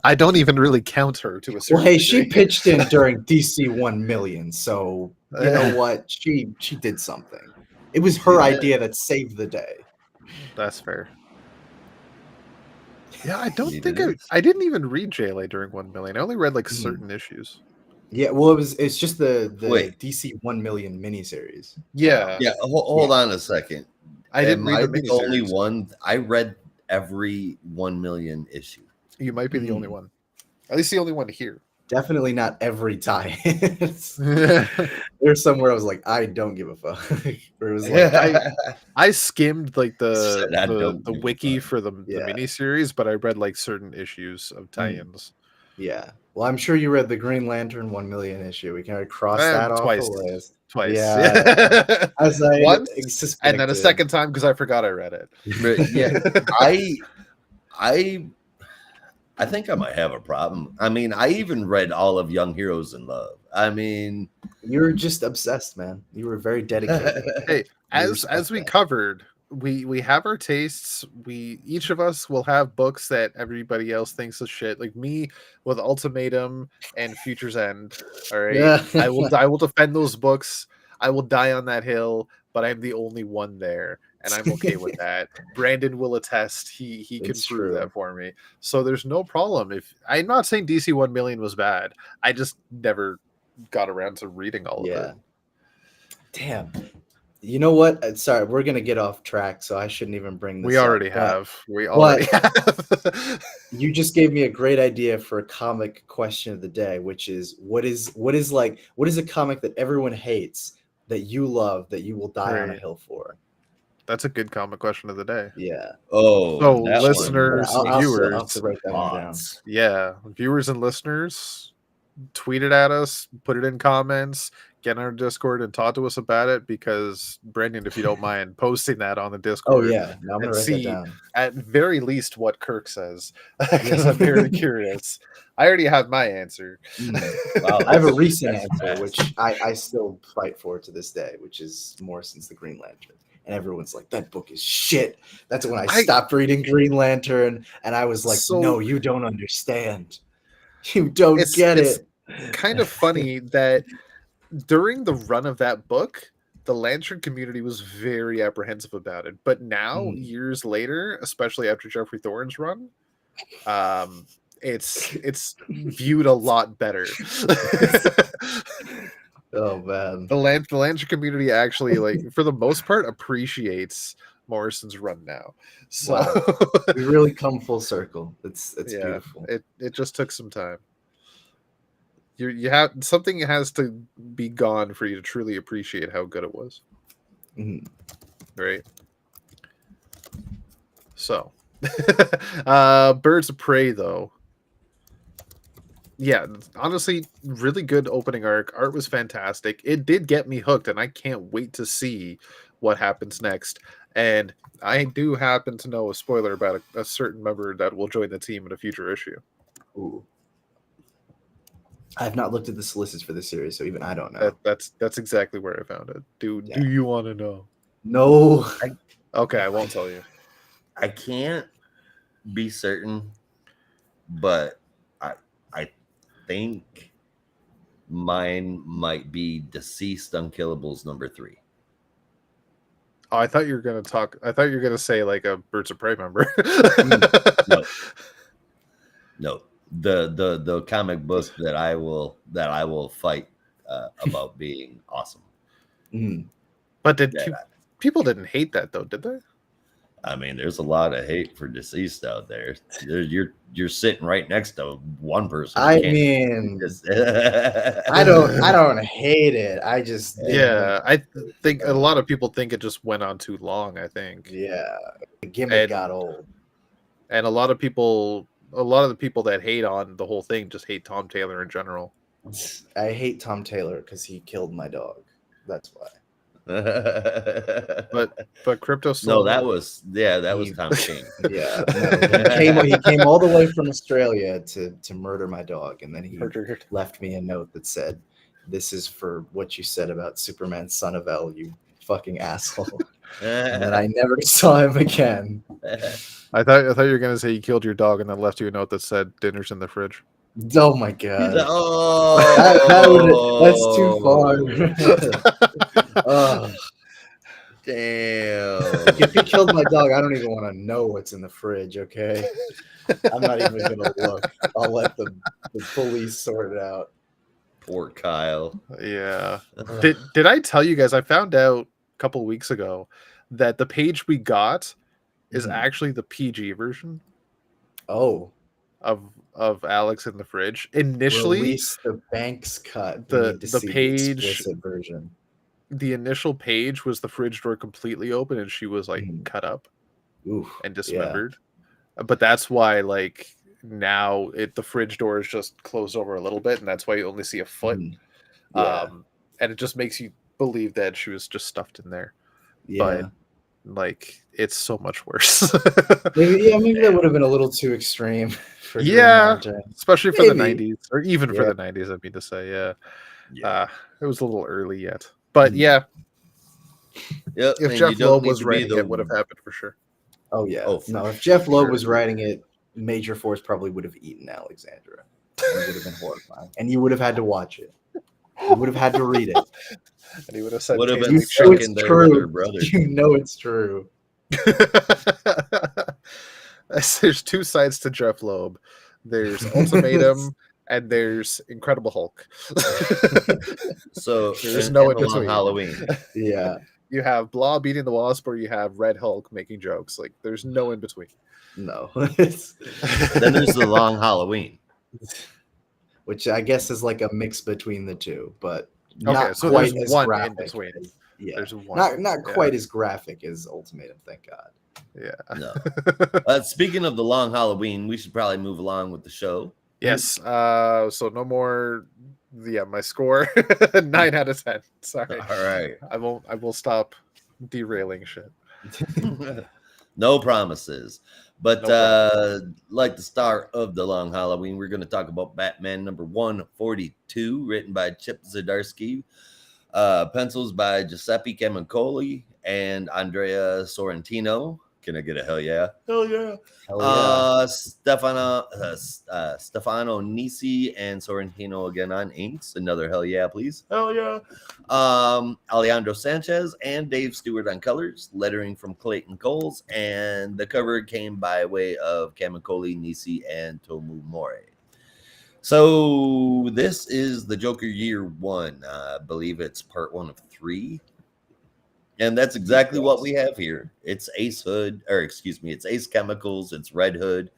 I don't even really count her to a certain degree.
She pitched in during DC 1 million, so you know what? She did something. It was her idea that saved the day.
That's fair. Yeah, I don't think I didn't even read JLA during 1 million. I only read like certain issues.
Yeah, well, it's just the DC 1 million miniseries.
Yeah.
Hold on a second.
I didn't read the
only one. I read every 1 million issue.
You might be the only one. At least the only one here.
Definitely not every time. There's somewhere I was like, I don't give a fuck. Or it was like
I skimmed like the wiki for the miniseries, but I read like certain issues of tie-ins.
Yeah. Well, I'm sure you read the Green Lantern 1 million issue. We can cross that off the list.
Twice.
Yeah. As I
once,
suspected.
and then a second time because I forgot I read it.
Yeah. I think I might have a problem. I mean, I even read all of Young Heroes in Love. I mean,
you're just obsessed, man. You were very dedicated.
Hey, as we covered, we have our tastes. We each of us will have books that everybody else thinks is shit. Like me with Ultimatum and Future's End. All right, yeah. I will defend those books. I will die on that hill, but I'm the only one there, and I'm okay with that. Brandon will attest. He can prove that for me. So there's no problem. If I'm not saying DC 1 million was bad, I just never got around to reading all of it.
Damn. You know what? Sorry, we're gonna get off track, so I shouldn't even bring this.
We already have.
You just gave me a great idea for a comic question of the day, which is what is a comic that everyone hates that you love that you will die on a hill for?
That's a good comic question of the day.
Yeah.
Oh,
so listeners, viewers,
I'll have to write that one down.
Yeah, viewers and listeners, tweet it at us, put it in comments, get in our Discord and talk to us about it, because Brendan, if you don't mind posting that on the Discord.
Oh yeah, I'm gonna write that down.
At very least what Kirk says, because I'm very curious. I already have my answer.
Wow, I have a recent answer, which I still fight for to this day, which is Morrison's The Green Lantern. And everyone's like, that book is shit. That's when I stopped reading Green Lantern, and I was like, no, you don't understand. You don't get it.
Kind of funny that during the run of that book, the Lantern community was very apprehensive about it. But now, years later, especially after Jeffrey Thorne's run, it's viewed a lot better.
Oh man,
the Lantern community actually, like, for the most part, appreciates Morrison's run now. So
we really come full circle. It's beautiful.
It just took some time. You have something has to be gone for you to truly appreciate how good it was. Right. So, Birds of Prey, though. Yeah, honestly, really good opening arc. Art was fantastic. It did get me hooked, and I can't wait to see what happens next. And I do happen to know a spoiler about a certain member that will join the team in a future issue.
Ooh. I have not looked at the solicits for this series, so even I don't know.
That's exactly where I found it. Do you want to know?
No.
Okay, I won't tell you.
I can't be certain, but I think mine might be Deceased Unkillables #3.
Oh, I thought you were gonna talk. I thought you were gonna say like a Birds of Prey member.
No. The comic book that I will fight about being awesome.
But people didn't hate that though, did they?
I mean, there's a lot of hate for deceased out there. You're sitting right next to one person.
I mean, I don't hate it. I just
I think a lot of people think it just went on too long. I think
the gimmick got old,
and a lot of the people that hate on the whole thing just hate Tom Taylor in general.
I hate Tom Taylor because he killed my dog. That's why.
but Crypto
no, that was Tom King.
He came all the way from Australia to murder my dog, and then he left me a note that said, "This is for what you said about Superman, son of El, you fucking asshole." And then I never saw him again.
I thought you were gonna say he killed your dog and then left you a note that said dinner's in the fridge.
Oh my god! That's too far.
Damn!
If he killed my dog, I don't even want to know what's in the fridge. Okay, I'm not even gonna look. I'll let the police sort it out.
Poor Kyle.
Yeah. Did I tell you guys? I found out a couple of weeks ago that the page we got is actually the PG version.
Oh.
Of Alex in the fridge. Initially,
release the Banks cut.
The page
explicit version.
The initial page was the fridge door completely open and she was like cut up and dismembered. Yeah. But that's why like now the fridge door is just closed over a little bit, and that's why you only see a foot. And it just makes you believe that she was just stuffed in there. Yeah. But like it's so much worse.
maybe that would have been a little too extreme.
Especially for the 90s, or even for the 90s. I mean to say, it was a little early yet, but if Jeff Loeb was writing it, would have happened for sure.
Oh yeah. If Jeff Loeb was writing it, Major Force probably would have eaten Alexandra. It would have been horrifying, and you would have had to watch it. You would have had to read it.
And he would have said,
"Would have been choking their brother."
You know it's true.
There's two sides to Jeff Loeb. There's Ultimatum and there's Incredible Hulk.
So
there's no in between.
Halloween.
Yeah.
You have Blah beating the Wasp, or you have Red Hulk making jokes. Like there's no in between.
No.
Then there's the Long Halloween,
which I guess is like a mix between the two, but
not so quite there's one in between.
There's one. Not quite as graphic as Ultimatum, thank God.
Yeah.
No. Speaking of the Long Halloween, we should probably move along with the show.
Yes. So no more. Yeah, my score 9 out of 10. Sorry.
All right.
I will stop derailing shit.
No promises. But like the star of the Long Halloween, we're going to talk about Batman number 142, written by Chip Zdarsky, pencils by Giuseppe Camuncoli and Andrea Sorrentino. Can I get a hell yeah?
Hell yeah.
Stefano Nisi and Sorrentino again on inks. Another hell yeah, please.
Hell yeah.
Alejandro Sanchez and Dave Stewart on colors, lettering from Clayton Coles, and the cover came by way of Camuncoli, Nisi, and Tomu More. So this is the Joker year 1. I believe it's part 1 of 3. And that's exactly what we have here. It's Ace Chemicals, it's Red Hood.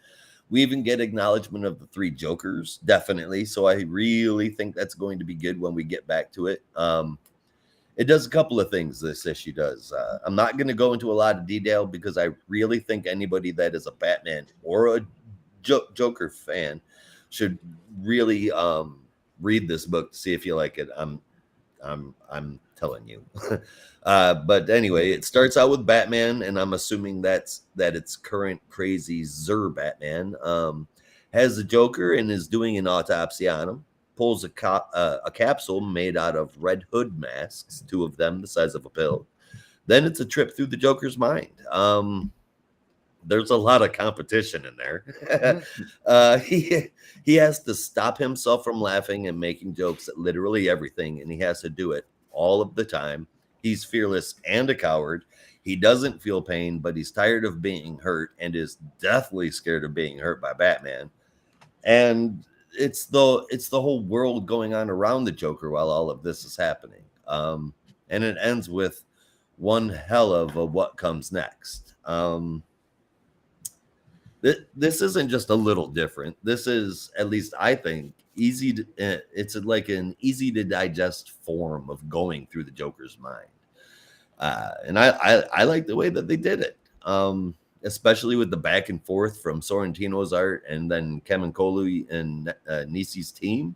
We even get acknowledgement of the 3 Jokers, definitely. So I really think that's going to be good when we get back to it. It does a couple of things, this issue does. I'm not going to go into a lot of detail because I really think anybody that is a Batman or a Joker fan should really read this book to see if you like it. I'm telling you. But anyway, it starts out with Batman, and I'm assuming that it's current crazy Zer Batman. Has the Joker and is doing an autopsy on him. Pulls a capsule made out of Red Hood masks, 2 of them the size of a pill. Then it's a trip through the Joker's mind. There's a lot of competition in there. He has to stop himself from laughing and making jokes at literally everything, and he has to do it all of the time. He's fearless and a coward. He doesn't feel pain, but he's tired of being hurt and is deathly scared of being hurt by Batman. And it's the whole world going on around the Joker while all of this is happening. And it ends with one hell of a what comes next. This isn't just a little different. This is, at least I think, easy to, it's like an easy to digest form of going through the Joker's mind. And I like the way that they did it. Especially with the back and forth from Sorrentino's art and then Kevin Coley and Nisi's team.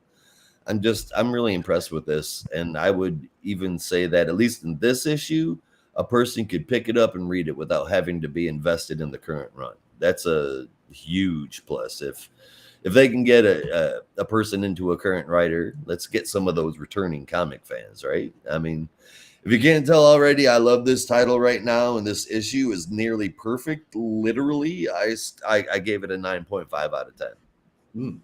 I'm really impressed with this. And I would even say that at least in this issue, a person could pick it up and read it without having to be invested in the current run. That's a huge plus. If they can get a person into a current writer, let's get some of those returning comic fans, right? I mean, if you can't tell already, I love this title right now, and this issue is nearly perfect. Literally, I gave it a 9.5 out of 10.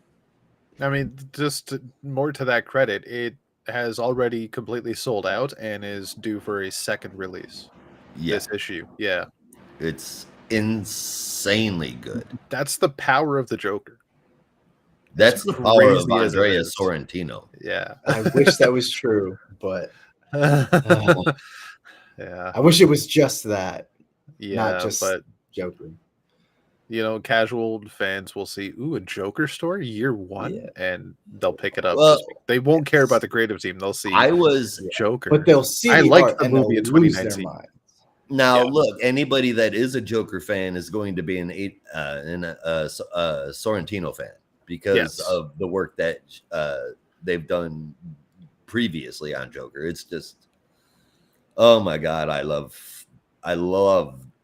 I mean, just more to that credit, it has already completely sold out and is due for a second release. Yeah. This issue. Yeah.
It's insanely good.
That's the power of the Joker.
That's the power of Andrea Sorrentino.
Yeah.
I wish that was true, but
yeah.
I wish it was just that.
Yeah,
not just Joker.
You know, casual fans will see, a Joker story year one, and they'll pick it up.
Well,
they won't care about the creative team. They'll see Joker.
But they'll see
I
the
liked
art
the
and
movie in
they'll lose
2019.
their mind.
Now, look, anybody that is a Joker fan is going to be a Sorrentino fan because of the work that they've done previously on Joker. It's just, oh my God, I love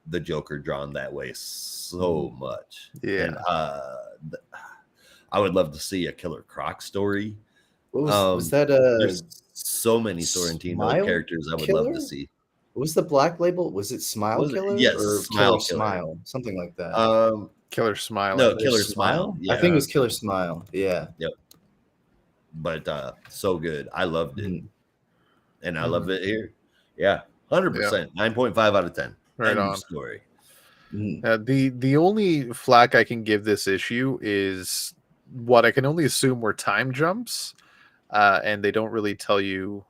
the Joker drawn that way so much.
Yeah.
And I would love to see a Killer Croc story.
What was that?
There's so many Sorrentino characters I would love to see.
What was the black label? Was it Smile Killer?
Yes,
or
Smile
Smile, something like that.
Killer Smile.
No, Killer Smile.
Yeah. I think it was Killer Smile. Yeah.
Yep. But so good. I loved it, and I love it here. Yeah, 100%. 9.5 out of 10.
Right on.
Story.
The only flack I can give this issue is what I can only assume were time jumps, and they don't really tell you.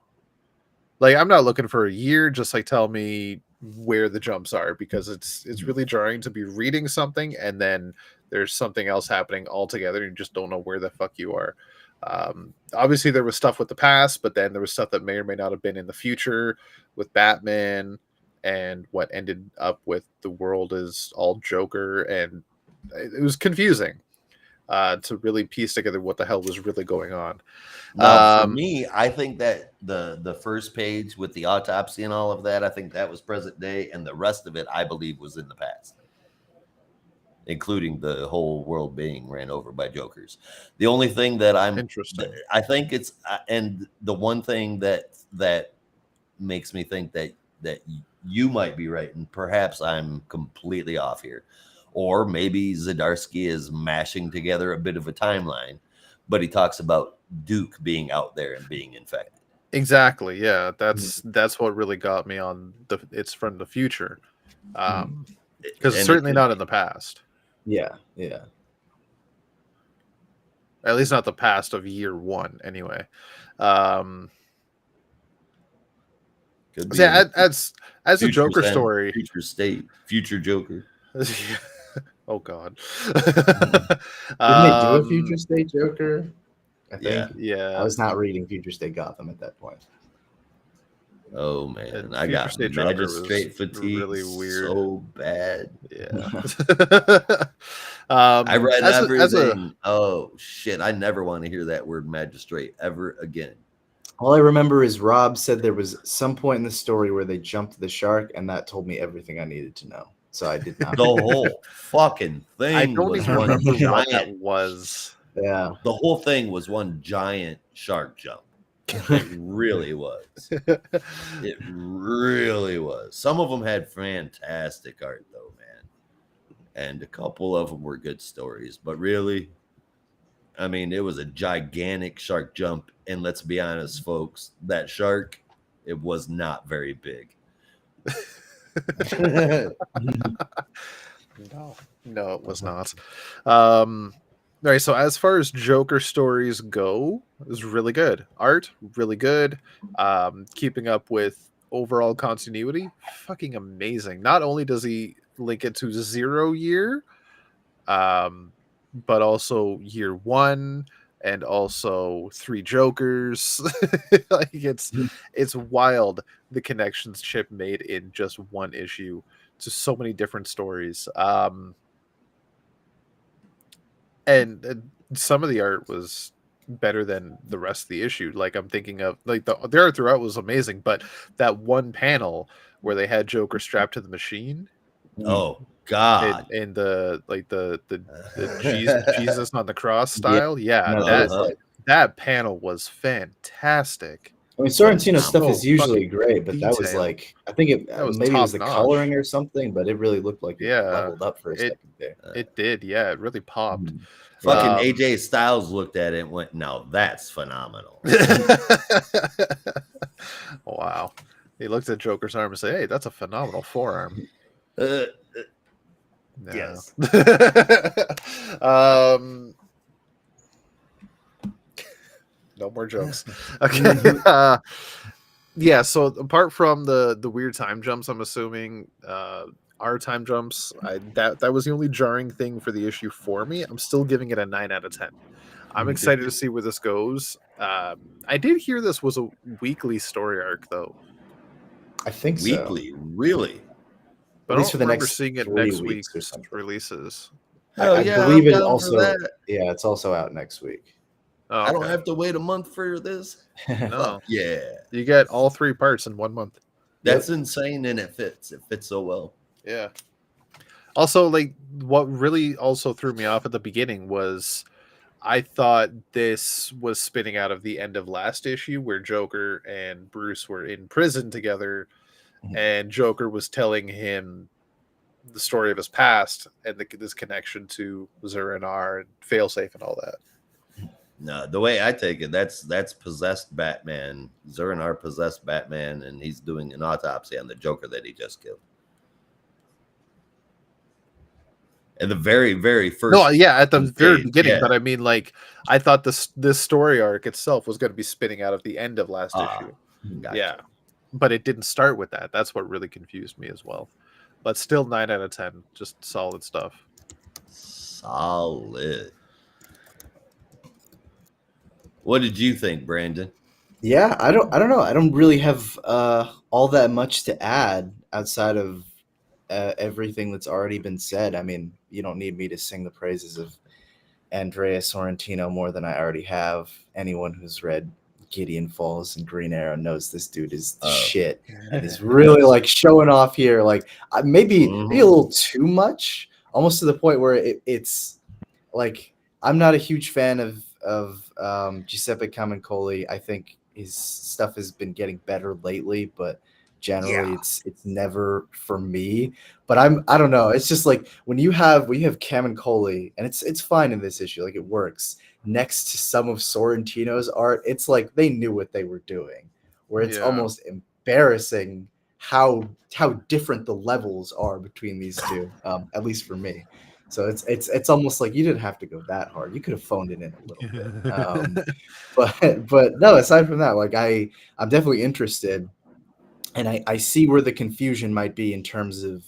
Like, I'm not looking for a year, just like tell me where the jumps are, because it's really jarring to be reading something and then there's something else happening altogether. You just don't know where the fuck you are. Obviously there was stuff with the past, but then there was stuff that may or may not have been in the future with Batman and what ended up with the world is all Joker, and it was confusing to really piece together what the hell was really going on.
Now, for me, I think that the first page with the autopsy and all of that, I think that was present day, and the rest of it, I believe, was in the past, including the whole world being ran over by Jokers. The only thing that I think it's, and the one thing that makes me think that you might be right, and perhaps I'm completely off here, or maybe Zdarsky is mashing together a bit of a timeline, but he talks about Duke being out there and being infected.
Exactly. Yeah, that's what really got me on it's from the future, because it's certainly not in the past.
Yeah.
At least not the past of year one, anyway. As a Joker story,
future state, future Joker.
Oh God!
Didn't they do a Future State Joker? I think.
Yeah.
I was not reading Future State Gotham at that point.
Oh man, I got magistrate fatigue.
Really weird.
So bad.
Yeah.
I read everything. Oh shit! I never want to hear that word magistrate ever again.
All I remember is Rob said there was some point in the story where they jumped the shark, and that told me everything I needed to know. So I did not.
The whole fucking thing.
I don't even remember what that was.
Yeah.
The whole thing was one giant shark jump. It really was. It really was. Some of them had fantastic art, though, man. And a couple of them were good stories. But really, I mean, it was a gigantic shark jump. And let's be honest, folks, that shark, it was not very big.
No, it was not. All right, so as far as Joker stories go, it was really good. Art, really good. Keeping up with overall continuity, fucking amazing. Not only does he link it to 0 year, but also year 1 and also 3 Jokers. Like it's wild the connections Chip made in just one issue to so many different stories. And some of the art was better than the rest of the issue. Like I'm thinking of like the art throughout was amazing, but that one panel where they had Joker strapped to the machine.
Oh God!
And the Jesus on the cross style, that panel was fantastic.
I mean, Sorrentino's stuff is usually great, but that was like, I think it maybe it was the coloring or something, but it really looked like it leveled up for a second there.
It did, yeah, it really popped.
Fucking AJ Styles looked at it and went, "Now that's phenomenal."
Wow. He looked at Joker's arm and said, "Hey, that's a phenomenal forearm."
Yes.
No more jokes. Okay. Yeah, so apart from the weird time jumps, I'm assuming our time jumps, that was the only jarring thing for the issue for me. I'm still giving it a 9 out of 10. I'm excited to see where this goes. I did hear this was a weekly story arc, though.
I think
weekly, so. Really?
But at least for the next seeing it next week or something. Releases.
I believe it also. Yeah, it's also out next week.
Oh, okay. I don't have to wait a month for this.
No.
Yeah.
You get all 3 parts in 1 month.
That's insane, and it fits. It fits so well.
Yeah. Also, like, what really also threw me off at the beginning was I thought this was spinning out of the end of last issue where Joker and Bruce were in prison together, and Joker was telling him the story of his past and this connection to Zur-En-Arrh and Failsafe and all that.
No, the way I take it, that's possessed Batman. Zur-En-Arrh possessed Batman, and he's doing an autopsy on the Joker that he just killed. At the very, very first.
No, yeah, at the very beginning. Yeah. But I mean, like, I thought this story arc itself was going to be spinning out of the end of last issue.
Gotcha.
Yeah, but it didn't start with that. That's what really confused me as well. But still, 9 out of 10, just solid stuff.
Solid. What did you think, Brandon?
Yeah, I don't know. I don't really have all that much to add outside of everything that's already been said. I mean, you don't need me to sing the praises of Andrea Sorrentino more than I already have. Anyone who's read Gideon Falls and Green Arrow knows this dude is shit. And he's really like showing off here, like maybe a little too much, almost to the point where it's like I'm not a huge fan of Giuseppe Camuncoli. I think his stuff has been getting better lately, but generally it's never for me. But I don't know. It's just like when you have Camuncoli, and it's fine in this issue, like it works next to some of Sorrentino's art. It's like they knew what they were doing, where it's almost embarrassing how different the levels are between these two, at least for me. So it's almost like you didn't have to go that hard. You could have phoned it in a little bit. But no, aside from that, like I'm definitely interested, and I see where the confusion might be in terms of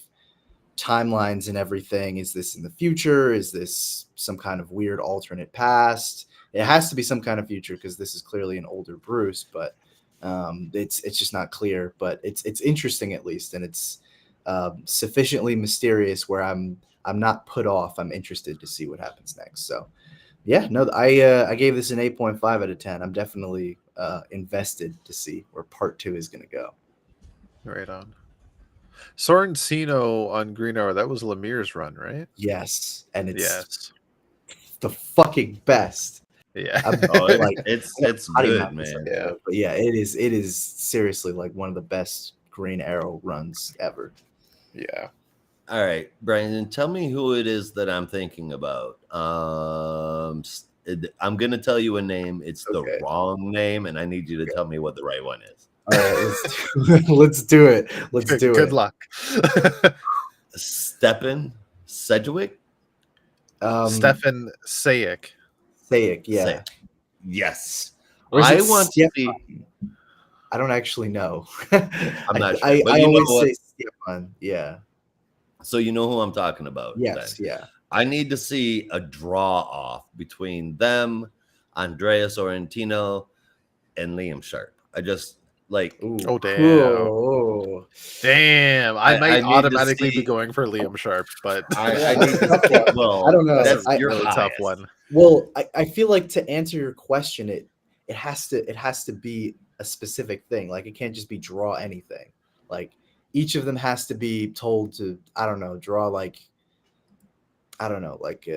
timelines and everything. Is this in the future? Is this some kind of weird alternate past? It has to be some kind of future because this is clearly an older Bruce, but it's just not clear. But it's interesting at least, and it's sufficiently mysterious where I'm not put off. I'm interested to see what happens next. So yeah, no, I gave this an 8.5 out of 10. I'm definitely invested to see where part 2 is going to go.
Right on. Sorrentino on Green Arrow, that was Lemire's run, right?
Yes, and it's the fucking best.
Yeah,
it's good, man.
Yeah, but yeah, it is seriously like one of the best Green Arrow runs ever.
Yeah.
All right, Brandon, tell me who it is that I'm thinking about. I'm gonna tell you a name. It's the wrong name, and I need you to tell me what the right one is.
All right, let's do it. Let's do it.
Good luck.
Stefan Sedgwick?
Stefan Sayek.
Sayek, yeah.
Sayek. Yes.
I want to see. I don't actually know.
I'm not sure.
I
But you know
always
what?
say Stepan. Yeah.
So you know who I'm talking about.
Yes.
Then.
Yeah.
I need to see a draw off between them, Andrea Sorrentino, and Liam Sharp. I just like.
Ooh,
Oh damn!
cool.
Damn! I might
need to
automatically be
see-
going for Liam Sharp, but
I need to see. Well,
I don't know.
That's
a
your
really tough
highest.
one.
Well, I feel like to answer your question, it has to be a specific thing. Like it can't just be draw anything. Like each of them has to be told to, I don't know, draw like, I don't know, like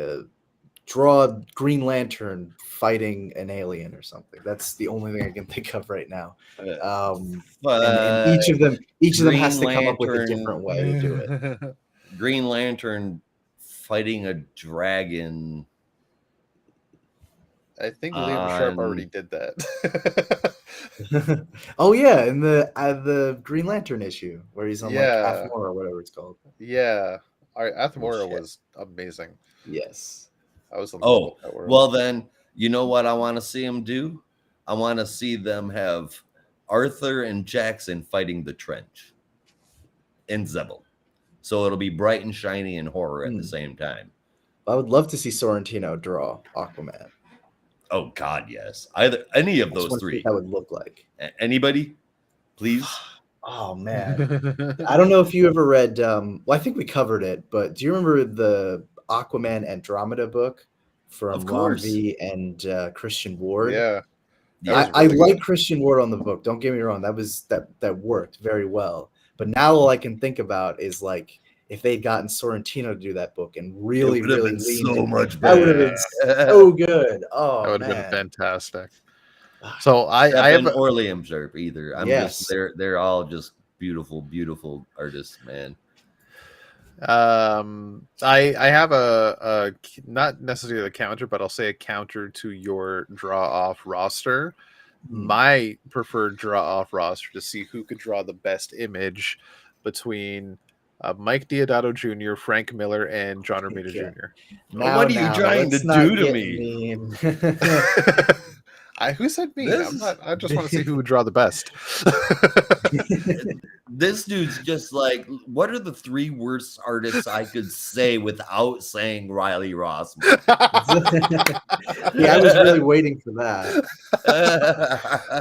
draw Green Lantern fighting an alien or something. That's the only thing I can think of right now. And each of them has to come up with a different way to do it.
Green Lantern fighting a dragon.
I think Liam Sharp already did that.
Oh yeah, in the Green Lantern issue where he's on like Athmore or whatever it's called.
Yeah, Athmore was amazing.
Yes.
I was.
Well then, you know what I want to see them do? I want to see them have Arthur and Jackson fighting the Trench in Zebel. So it'll be bright and shiny and horror at the same time.
I would love to see Sorrentino draw Aquaman.
Oh God, yes. Any of those three.
That would look like.
Anybody, please.
Oh man, I don't know if you ever read. Well, I think we covered it, but do you remember the Aquaman Andromeda book from Ron V and Christian Ward?
Yeah.
I like Christian Ward on the book. Don't get me wrong. That worked very well. But now all I can think about is like if they'd gotten Sorrentino to do that book and really leaned
so much better.
That would have been so good. Oh,
that would have been fantastic. So I
haven't or Liam Sharp either. They're all just beautiful artists, man.
I have a not necessarily a counter, but I'll say a counter to your draw off roster. My preferred draw off roster to see who could draw the best image between Mike Deodato Jr., Frank Miller, and John Romita Jr.
What are you trying to do to me?
Who said me? I just want to see who would draw the best.
This dude's just like, what are the three worst artists I could say without saying Riley Rossman?
Yeah, I was really waiting for that.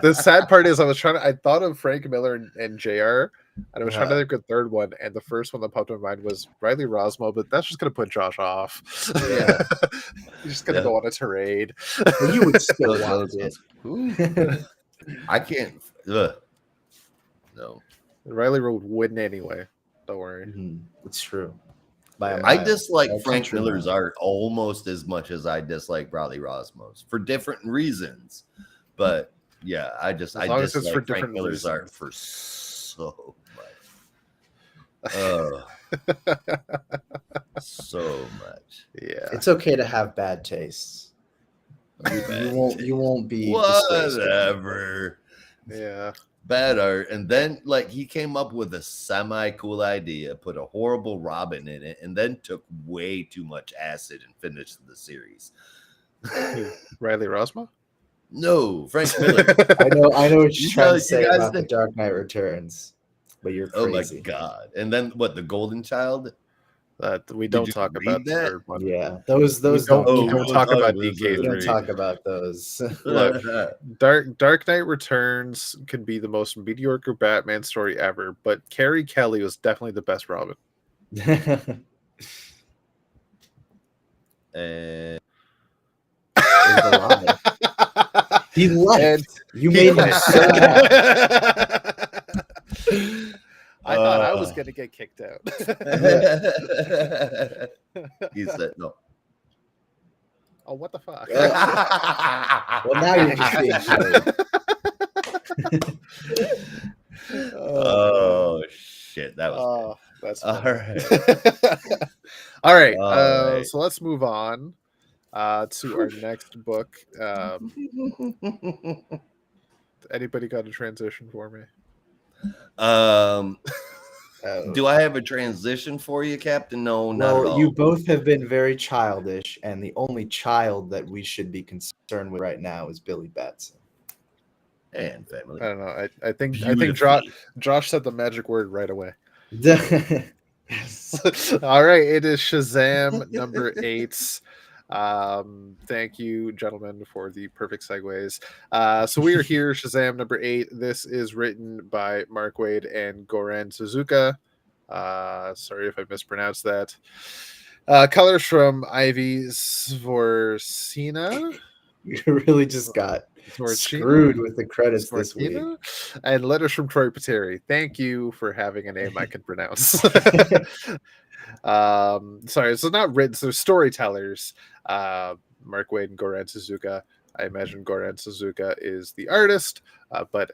The sad part is I thought of Frank Miller and JR, and I was trying to think of a third one, and the first one that popped in my mind was Riley Rosmo, but that's just going to put Josh off. Yeah. He's just going to go on a tirade.
Well, you would still want it.
I can't. No.
Riley would win anyway. Don't worry.
It's true.
I dislike Frank Miller's art almost as much as I dislike Riley Rosmo's for different reasons. But yeah, I dislike Frank Miller's art for so much. So much.
Yeah. It's okay to have bad tastes. You won't be
whatever.
Yeah.
Bad art. And then like he came up with a semi-cool idea, put a horrible Robin in it, and then took way too much acid and finished the series.
Riley Rosmo?
No, Frank Miller.
I know what you're trying to say about The Dark Knight Returns, but you're crazy.
Oh my God. And then what, The Golden Child?
We don't talk about the third one.
Yeah, those don't
talk about DK3.
Don't talk about those.
Look, Dark Knight Returns can be the most mediocre Batman story ever, but Carrie Kelly was definitely the best Robin.
And a lie. He left. You made him so mad.
I thought I was going to get kicked out.
He said no.
Oh, what the fuck?
Well, now you're just being silly.
Oh, shit. That was
that's
all right.
All right. So let's move on to our next book. Anybody got a transition for me?
Do I have a transition for you, Captain? No, not at all.
You both have been very childish, and the only child that we should be concerned with right now is Billy Batson.
And family.
I don't know. I think Josh said the magic word right away. All right, it is Shazam number 8. Thank you, gentlemen, for the perfect segues. So we are here, Shazam number 8. This is written by Mark Waid and Goran Suzuka. Sorry if I mispronounced that. Colors from Ivy Svorcina.
You really just got screwed with the credits this week.
And letters from Troy Pateri. Thank you for having a name I can pronounce. Sorry, so not written, so storytellers. Mark Waid and Goran Suzuka. I imagine Goran Suzuka is the artist, but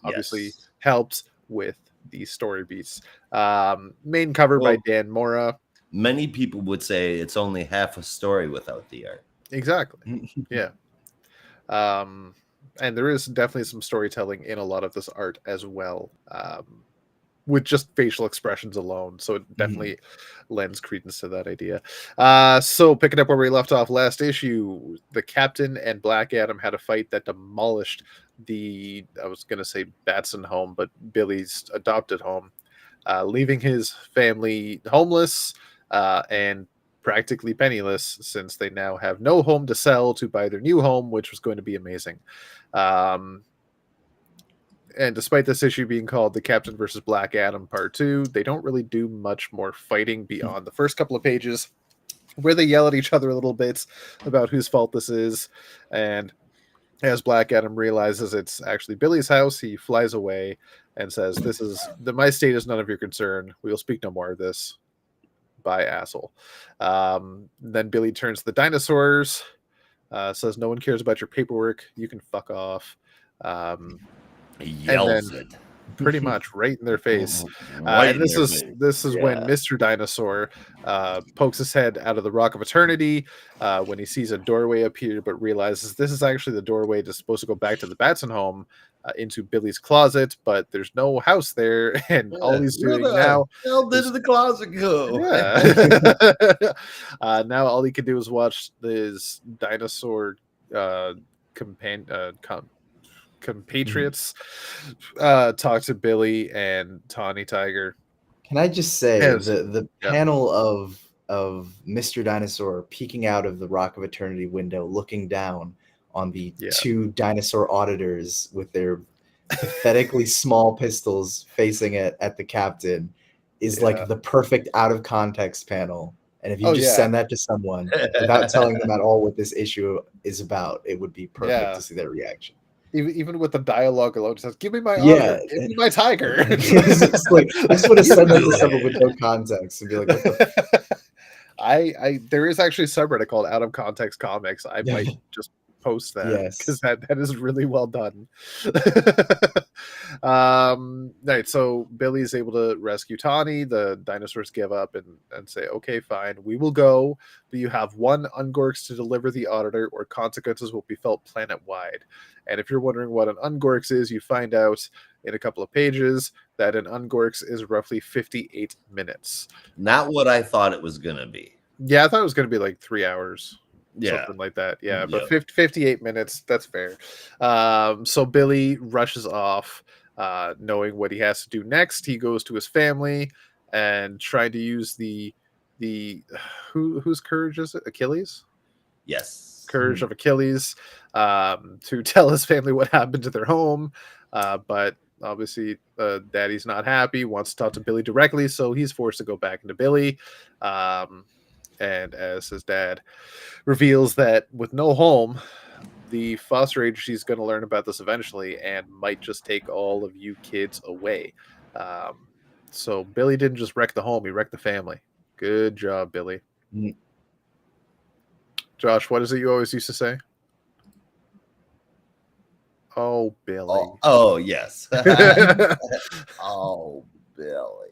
obviously helped with the story beats. Main cover by Dan Mora.
Many people would say it's only half a story without the art.
Exactly. Yeah. And there is definitely some storytelling in a lot of this art as well, with just facial expressions alone. So it definitely lends credence to that idea. So picking up where we left off last issue, the Captain and Black Adam had a fight that demolished I was going to say Batson home, but Billy's adopted home, leaving his family homeless and practically penniless, since they now have no home to sell to buy their new home, which was going to be amazing. And despite this issue being called The Captain versus Black Adam Part 2, they don't really do much more fighting beyond the first couple of pages, where they yell at each other a little bit about whose fault this is. And as Black Adam realizes it's actually Billy's house, he flies away and says, my state is none of your concern. We will speak no more of this. Bye, asshole. Then Billy turns to the dinosaurs, says, no one cares about your paperwork. You can fuck off.
He yells it
pretty much right in their face. And this is when Mr. Dinosaur pokes his head out of the Rock of Eternity when he sees a doorway appear, but realizes this is actually the doorway that's supposed to go back to the Batson home, into Billy's closet, but there's no house there, and all he's doing now.
Hell did the closet go?
Yeah. Now all he can do is watch his dinosaur compatriots talk to Billy and Tawny Tiger.
Can I just say the panel of Mr. Dinosaur peeking out of the Rock of Eternity window, looking down on the two dinosaur auditors with their pathetically small pistols facing it at the Captain is like the perfect out of context panel. And if you send that to someone without telling them at all what this issue is about, it would be perfect to see their reaction.
Even with the dialogue alone, it says, "Give me my honor, give me my tiger."
It's like, I just want to send that to someone with no context and be like, "What the
there is actually a subreddit called Out of Context Comics. I might just post that because that is really well done. Right, so Billy's able to rescue Tawny. The dinosaurs give up and say, okay, fine, we will go, but you have one Ungorx to deliver the auditor, or consequences will be felt planet-wide. And if you're wondering what an Ungorx is, you find out in a couple of pages that an Ungorx is roughly 58 minutes.
Not what I thought it was gonna be.
Yeah, I thought it was gonna be like 3 hours. Something like that. Yeah, but 58 minutes, that's fair. So Billy rushes off, knowing what he has to do next. He goes to his family and trying to use the whose courage is it? Achilles?
Yes.
Courage of Achilles, to tell his family what happened to their home. But obviously Daddy's not happy, wants to talk to Billy directly, so he's forced to go back into Billy. And as his dad reveals that with no home, the foster agency is going to learn about this eventually and might just take all of you kids away. So Billy didn't just wreck the home, he wrecked the family. Good job, Billy. Josh, what is it you always used to say? Oh, Billy.
Oh yes. Oh, Billy.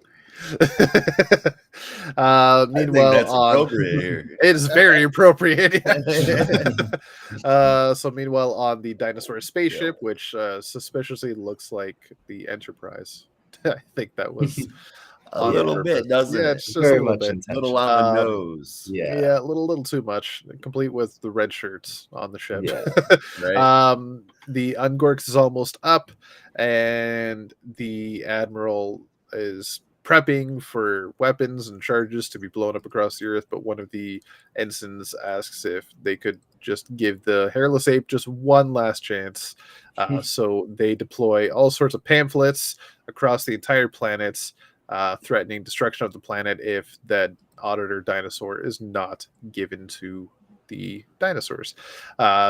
Meanwhile, it is very appropriate. So meanwhile, on the dinosaur spaceship, which suspiciously looks like the Enterprise, I think that was
A little bit, doesn't it?
It's just
very
a little
much
bit.
intentional.
Little on the nose.
Yeah, a little too much, complete with the red shirts on the ship.
Yeah.
Right.
The Ungorks is almost up, and the Admiral is prepping for weapons and charges to be blown up across the Earth, but one of the ensigns asks if they could just give the hairless ape just one last chance. So they deploy all sorts of pamphlets across the entire planet, threatening destruction of the planet if that auditor dinosaur is not given to the dinosaurs.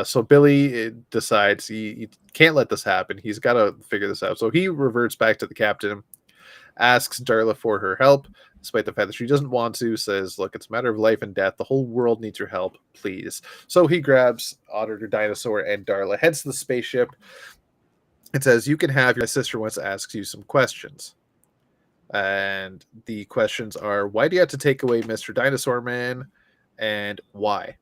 So Billy decides he can't let this happen. He's got to figure this out. So he reverts back to the captain, asks Darla for her help, despite the fact that she doesn't want to, says, look, it's a matter of life and death. The whole world needs your help, please. So he grabs Auditor Dinosaur and Darla, heads to the spaceship, and says, you can have your sister wants to ask you some questions. And the questions are, why do you have to take away Mr. Dinosaur Man? And why?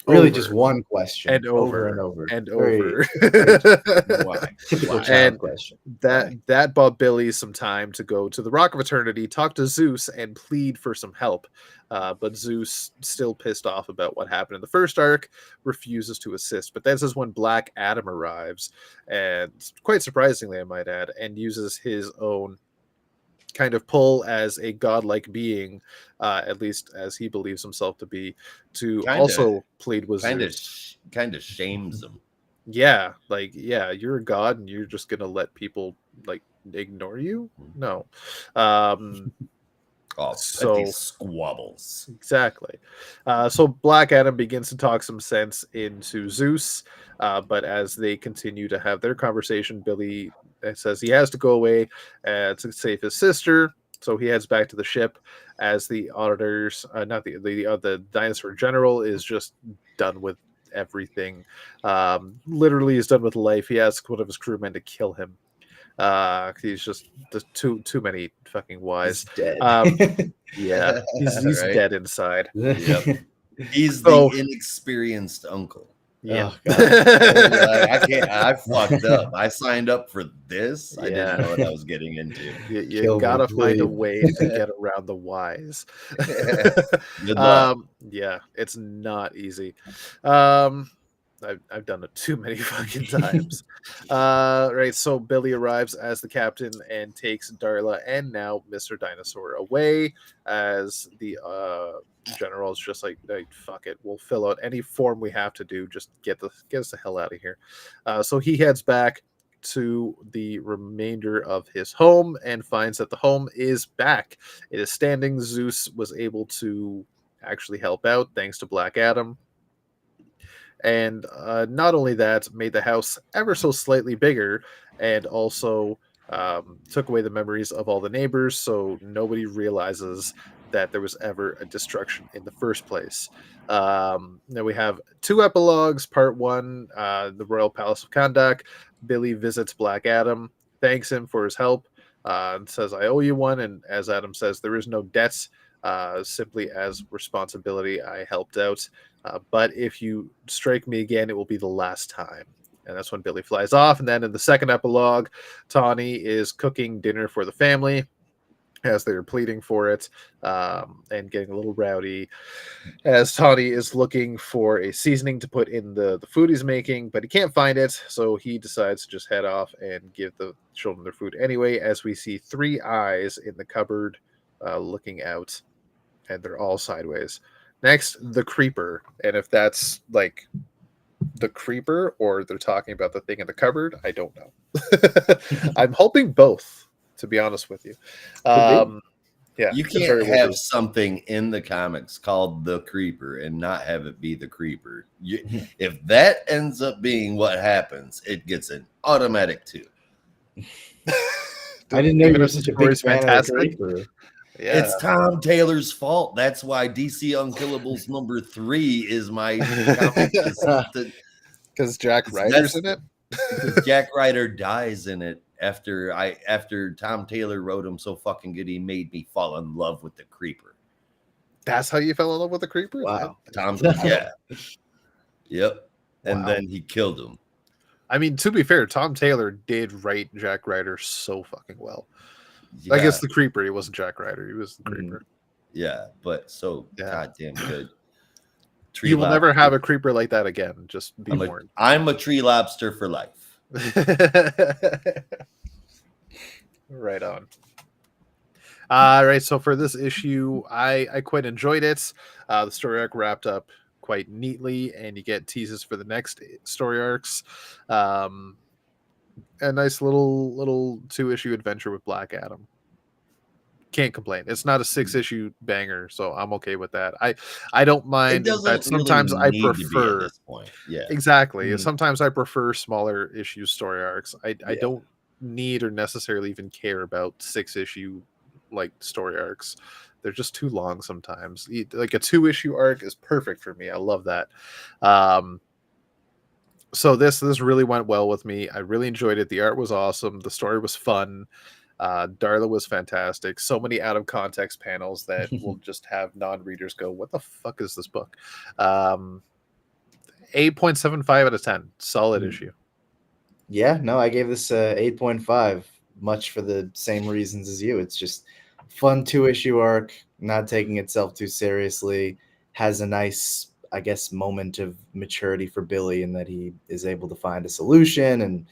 Really, just one question,
and over
and over
and
very,
over.
Why? Typical child
and
question.
That bought Billy some time to go to the Rock of Eternity, talk to Zeus, and plead for some help. But Zeus, still pissed off about what happened in the first arc, refuses to assist. But this is when Black Adam arrives, and quite surprisingly, I might add, and uses his own kind of pull as a godlike being, at least as he believes himself to be, to also plead with Zeus.
Kind of shames him.
Yeah, you're a god and you're just gonna let people like ignore you? No.
So squabbles.
Exactly. So Black Adam begins to talk some sense into Zeus, but as they continue to have their conversation, Billy says he has to go away to save his sister. So he heads back to the ship as the auditors, not the dinosaur general, is just done with everything. Literally is done with life. He asks one of his crewmen to kill him. He's just too many fucking wise.
He's dead.
Yeah, he's right? Dead inside.
Yep. He's the inexperienced uncle.
Yeah.
Oh, God.
I fucked up. I signed up for this. I didn't know what I was getting into.
You gotta find a way to get around the wise.
Good luck.
Yeah, it's not easy. I've done it too many fucking times. Right, so Billy arrives as the captain and takes Darla and now Mr. Dinosaur away, as the general's just like, fuck it, we'll fill out any form we have to do, just get us the hell out of here. So he heads back to the remainder of his home and finds that the home is back. It is standing. Zeus was able to actually help out thanks to Black Adam. And not only that, made the house ever so slightly bigger, and also took away the memories of all the neighbors, so nobody realizes that there was ever a destruction in the first place. Now we have two epilogues. Part one, the Royal Palace of Kahndaq. Billy visits Black Adam, thanks him for his help, and says, I owe you one. And as Adam says, there is no debts, simply as responsibility. I helped out. But if you strike me again, it will be the last time. And that's when Billy flies off. And then in the second epilogue, Tawny is cooking dinner for the family as they're pleading for it, and getting a little rowdy, as Tawny is looking for a seasoning to put in the food he's making, but he can't find it. So he decides to just head off and give the children their food anyway, as we see three eyes in the cupboard looking out, and they're all sideways. Next, the Creeper. And if that's like the Creeper or they're talking about the thing in the cupboard, I don't know. I'm hoping both, to be honest with you. Yeah,
you can't have something in the comics called the Creeper and not have it be the Creeper. If that ends up being what happens, it gets an automatic 2.
I didn't know you were such a big fan of the Creeper.
Yeah.
It's Tom Taylor's fault. That's why DC Unkillables number 3 is my
because Jack Ryder's in it.
Because Jack Ryder dies in it after Tom Taylor wrote him so fucking good he made me fall in love with the Creeper.
That's how you fell in love with the Creeper?
Wow. Yeah. Yep. And then he killed him.
I mean, to be fair, Tom Taylor did write Jack Ryder so fucking well. I guess the Creeper. He wasn't Jack Ryder. He was the Creeper.
Yeah, but so goddamn good.
You will never have a Creeper like that again. Just be warned.
I'm a tree lobster for life.
Right on. All right, so for this issue, I quite enjoyed it. The story arc wrapped up quite neatly, and you get teases for the next story arcs. A nice little 2-issue adventure with Black Adam. Can't complain. It's not a 6-issue banger, so I'm okay with that. I don't mind that. Sometimes I prefer.
At this point. Yeah,
exactly. Sometimes I prefer smaller issue story arcs. I don't need or necessarily even care about 6-issue like story arcs. They're just too long sometimes. Like a 2-issue arc is perfect for me. I love that. So this really went well with me. I really enjoyed it. The art was awesome. The story was fun. Darla was fantastic. So many out of context panels that will just have non-readers go, what the fuck is this book? 8.75 out of 10. Solid issue.
Yeah, no, I gave this 8.5, much for the same reasons as you. It's just fun 2-issue arc, not taking itself too seriously, has a nice, I guess, moment of maturity for Billy in that he is able to find a solution and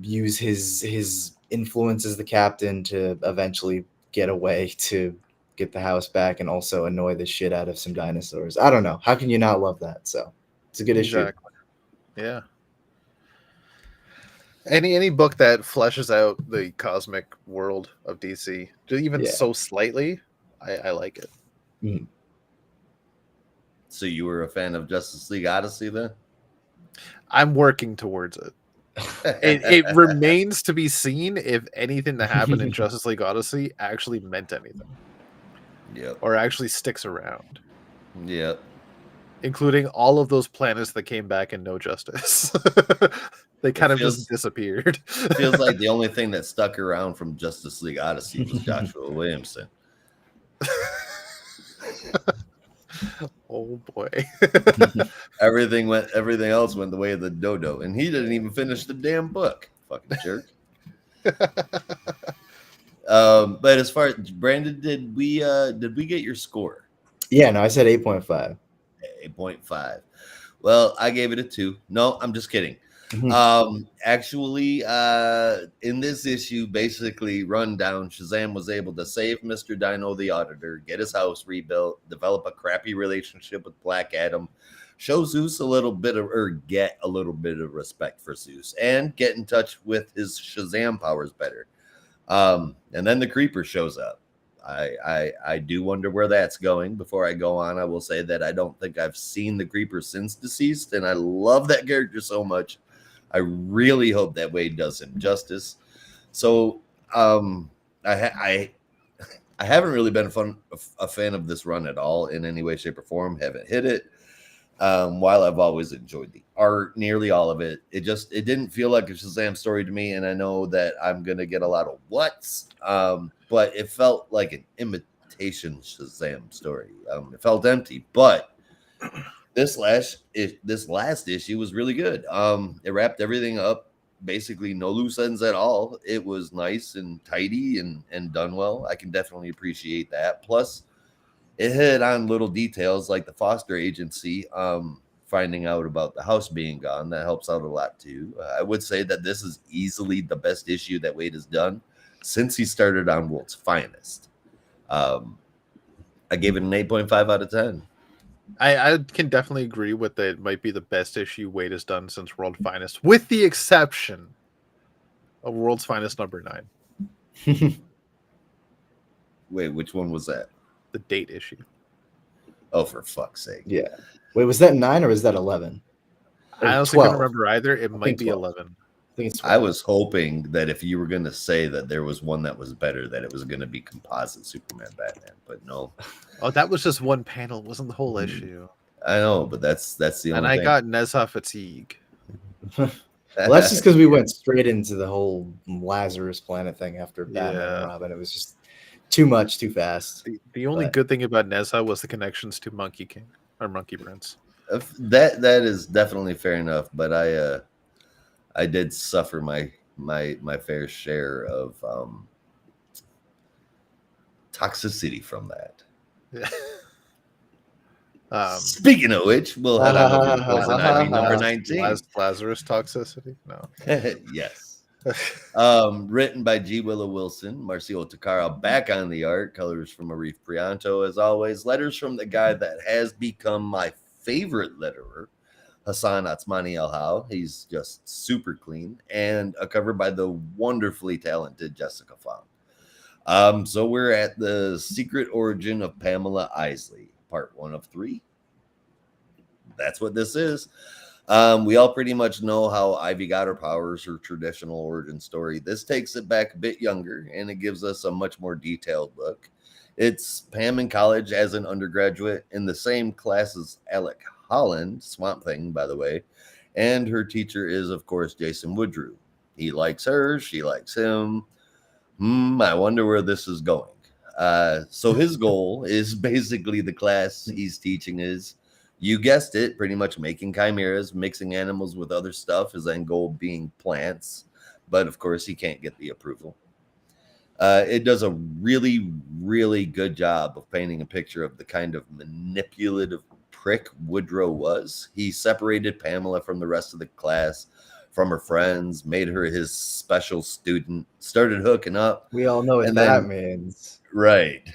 use his influence as the captain to eventually get away to get the house back and also annoy the shit out of some dinosaurs. I don't know. How can you not love that? So it's a good issue.
Yeah. Any book that fleshes out the cosmic world of DC, even so slightly, I like it.
Mm.
So you were a fan of Justice League Odyssey then?
I'm working towards it. It remains to be seen if anything that happened in Justice League Odyssey actually meant anything.
Yeah.
Or actually sticks around.
Yeah.
Including all of those planets that came back in No Justice. They kind of just disappeared.
Feels like the only thing that stuck around from Justice League Odyssey was Joshua Williamson.
Oh boy.
Everything else went the way of the dodo, and he didn't even finish the damn book. Fucking jerk. But as far as Brandon, did we get your score?
Yeah, no, I said 8.5.
8.5. Well, I gave it a 2. No, I'm just kidding. Actually, in this issue, basically rundown, Shazam was able to save Mr. Dino the Auditor, get his house rebuilt, develop a crappy relationship with Black Adam, show Zeus get a little bit of respect for Zeus, and get in touch with his Shazam powers better. And then the Creeper shows up. I do wonder where that's going. Before I go on, I will say that I don't think I've seen the Creeper since Deceased, and I love that character so much. I really hope that Wade does him justice. So I haven't really been a fan of this run at all in any way, shape, or form. Haven't hit it. While I've always enjoyed the art, nearly all of it, it didn't feel like a Shazam story to me, and I know that I'm gonna get a lot of whats, but it felt like an imitation Shazam story. It felt empty, but this last issue was really good. It wrapped everything up, basically no loose ends at all. It was nice and tidy and done well. I can definitely appreciate that. Plus, it hit on little details like the foster agency finding out about the house being gone. That helps out a lot too. I would say that this is easily the best issue that Wade has done since he started on World's Finest. I gave it an 8.5 out of 10.
I can definitely agree with that. It might be the best issue Wade has done since World's Finest, with the exception of World's Finest number 9.
Wait, which one was that?
The date issue.
Oh, for fuck's sake.
Yeah. Wait, was that 9 or was that 11?
I honestly can't remember either. It might be 11.
I think it's 12.
I was hoping that if you were going to say that there was one that was better, that it was going to be Composite Superman Batman, but no.
Oh, that was just one panel. It wasn't the whole issue.
I know, but that's the only thing.
And I got Nezha fatigue.
Well, that's just because we went straight into the whole Lazarus Planet thing after Batman and Robin. It was just too much, too fast.
The only good thing about Nezha was the connections to Monkey King or Monkey Prince.
That is definitely fair enough, but I did suffer my fair share of toxicity from that.
Yeah.
Speaking of which, we'll head on over to Poison Ivy number 19.
Lazarus toxicity? No.
Yes. Written by G. Willow Wilson, Marcio Takara back on the art, colors from Arif Prianto as always, letters from the guy that has become my favorite letterer, Hassan Atsmani El-Hau. He's just super clean, and a cover by the wonderfully talented Jessica Fong. So we're at the secret origin of Pamela Isley, part 1 of 3. That's what this is. We all pretty much know how Ivy got her powers, her traditional origin story. This takes it back a bit younger, and it gives us a much more detailed look. It's Pam in college as an undergraduate in the same class as Alec Holland, Swamp Thing, by the way, and her teacher is, of course, Jason Woodrue. He likes her, she likes him. I wonder where this is going. So his goal is basically the class he's teaching is, you guessed it, pretty much making chimeras, mixing animals with other stuff, his end goal being plants. But of course, he can't get the approval. It does a really, really good job of painting a picture of the kind of manipulative prick Woodrow was. He separated Pamela from the rest of the class, from her friends, made her his special student, started hooking up.
We all know what that means.
Right.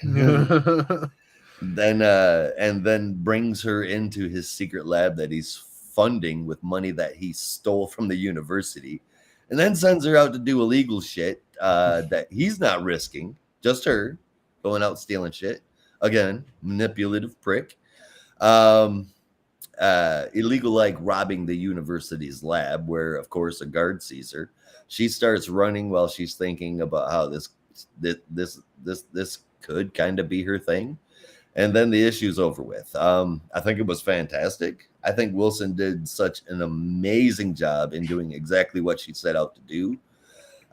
Then brings her into his secret lab that he's funding with money that he stole from the university, and then sends her out to do illegal shit that he's not risking, just her going out stealing shit. Again, manipulative prick. Illegal, like robbing the university's lab, where of course a guard sees her. She starts running while she's thinking about how this could kind of be her thing. And then the issue's over with. I think it was fantastic. I think Wilson did such an amazing job in doing exactly what she set out to do.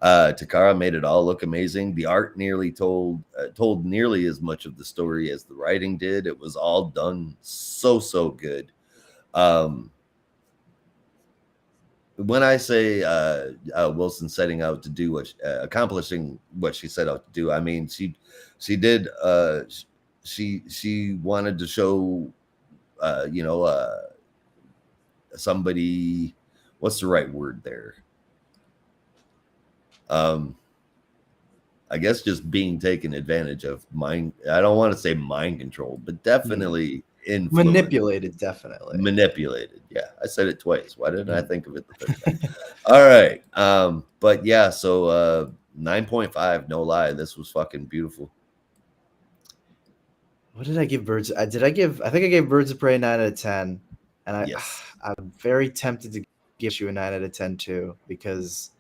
Takara made it all look amazing. The art nearly told nearly as much of the story as the writing did. It was all done so good. When I say Wilson setting out to do accomplishing what she set out to do, I mean she did. She wanted to show, somebody. What's the right word there? I guess just being taken advantage of. I don't want to say mind control, but definitely
manipulated. Definitely
manipulated. Yeah, I said it twice. Why didn't I think of it the third time? All right. But yeah, so 9.5. No lie, this was fucking beautiful.
What did I give Birds? I think I gave Birds of Prey 9 out of 10, and I'm very tempted to give you a 9 out of 10 too, because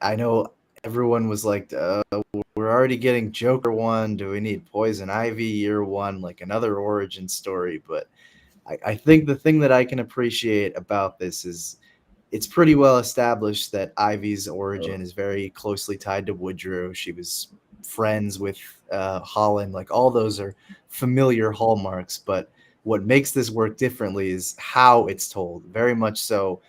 I know everyone was like, we're already getting Joker 1. Do we need Poison Ivy year 1, like another origin story? But I think the thing that I can appreciate about this is it's pretty well established that Ivy's origin is very closely tied to Woodrue. She was friends with Holland. Like, all those are familiar hallmarks, but what makes this work differently is how it's told. Very much so,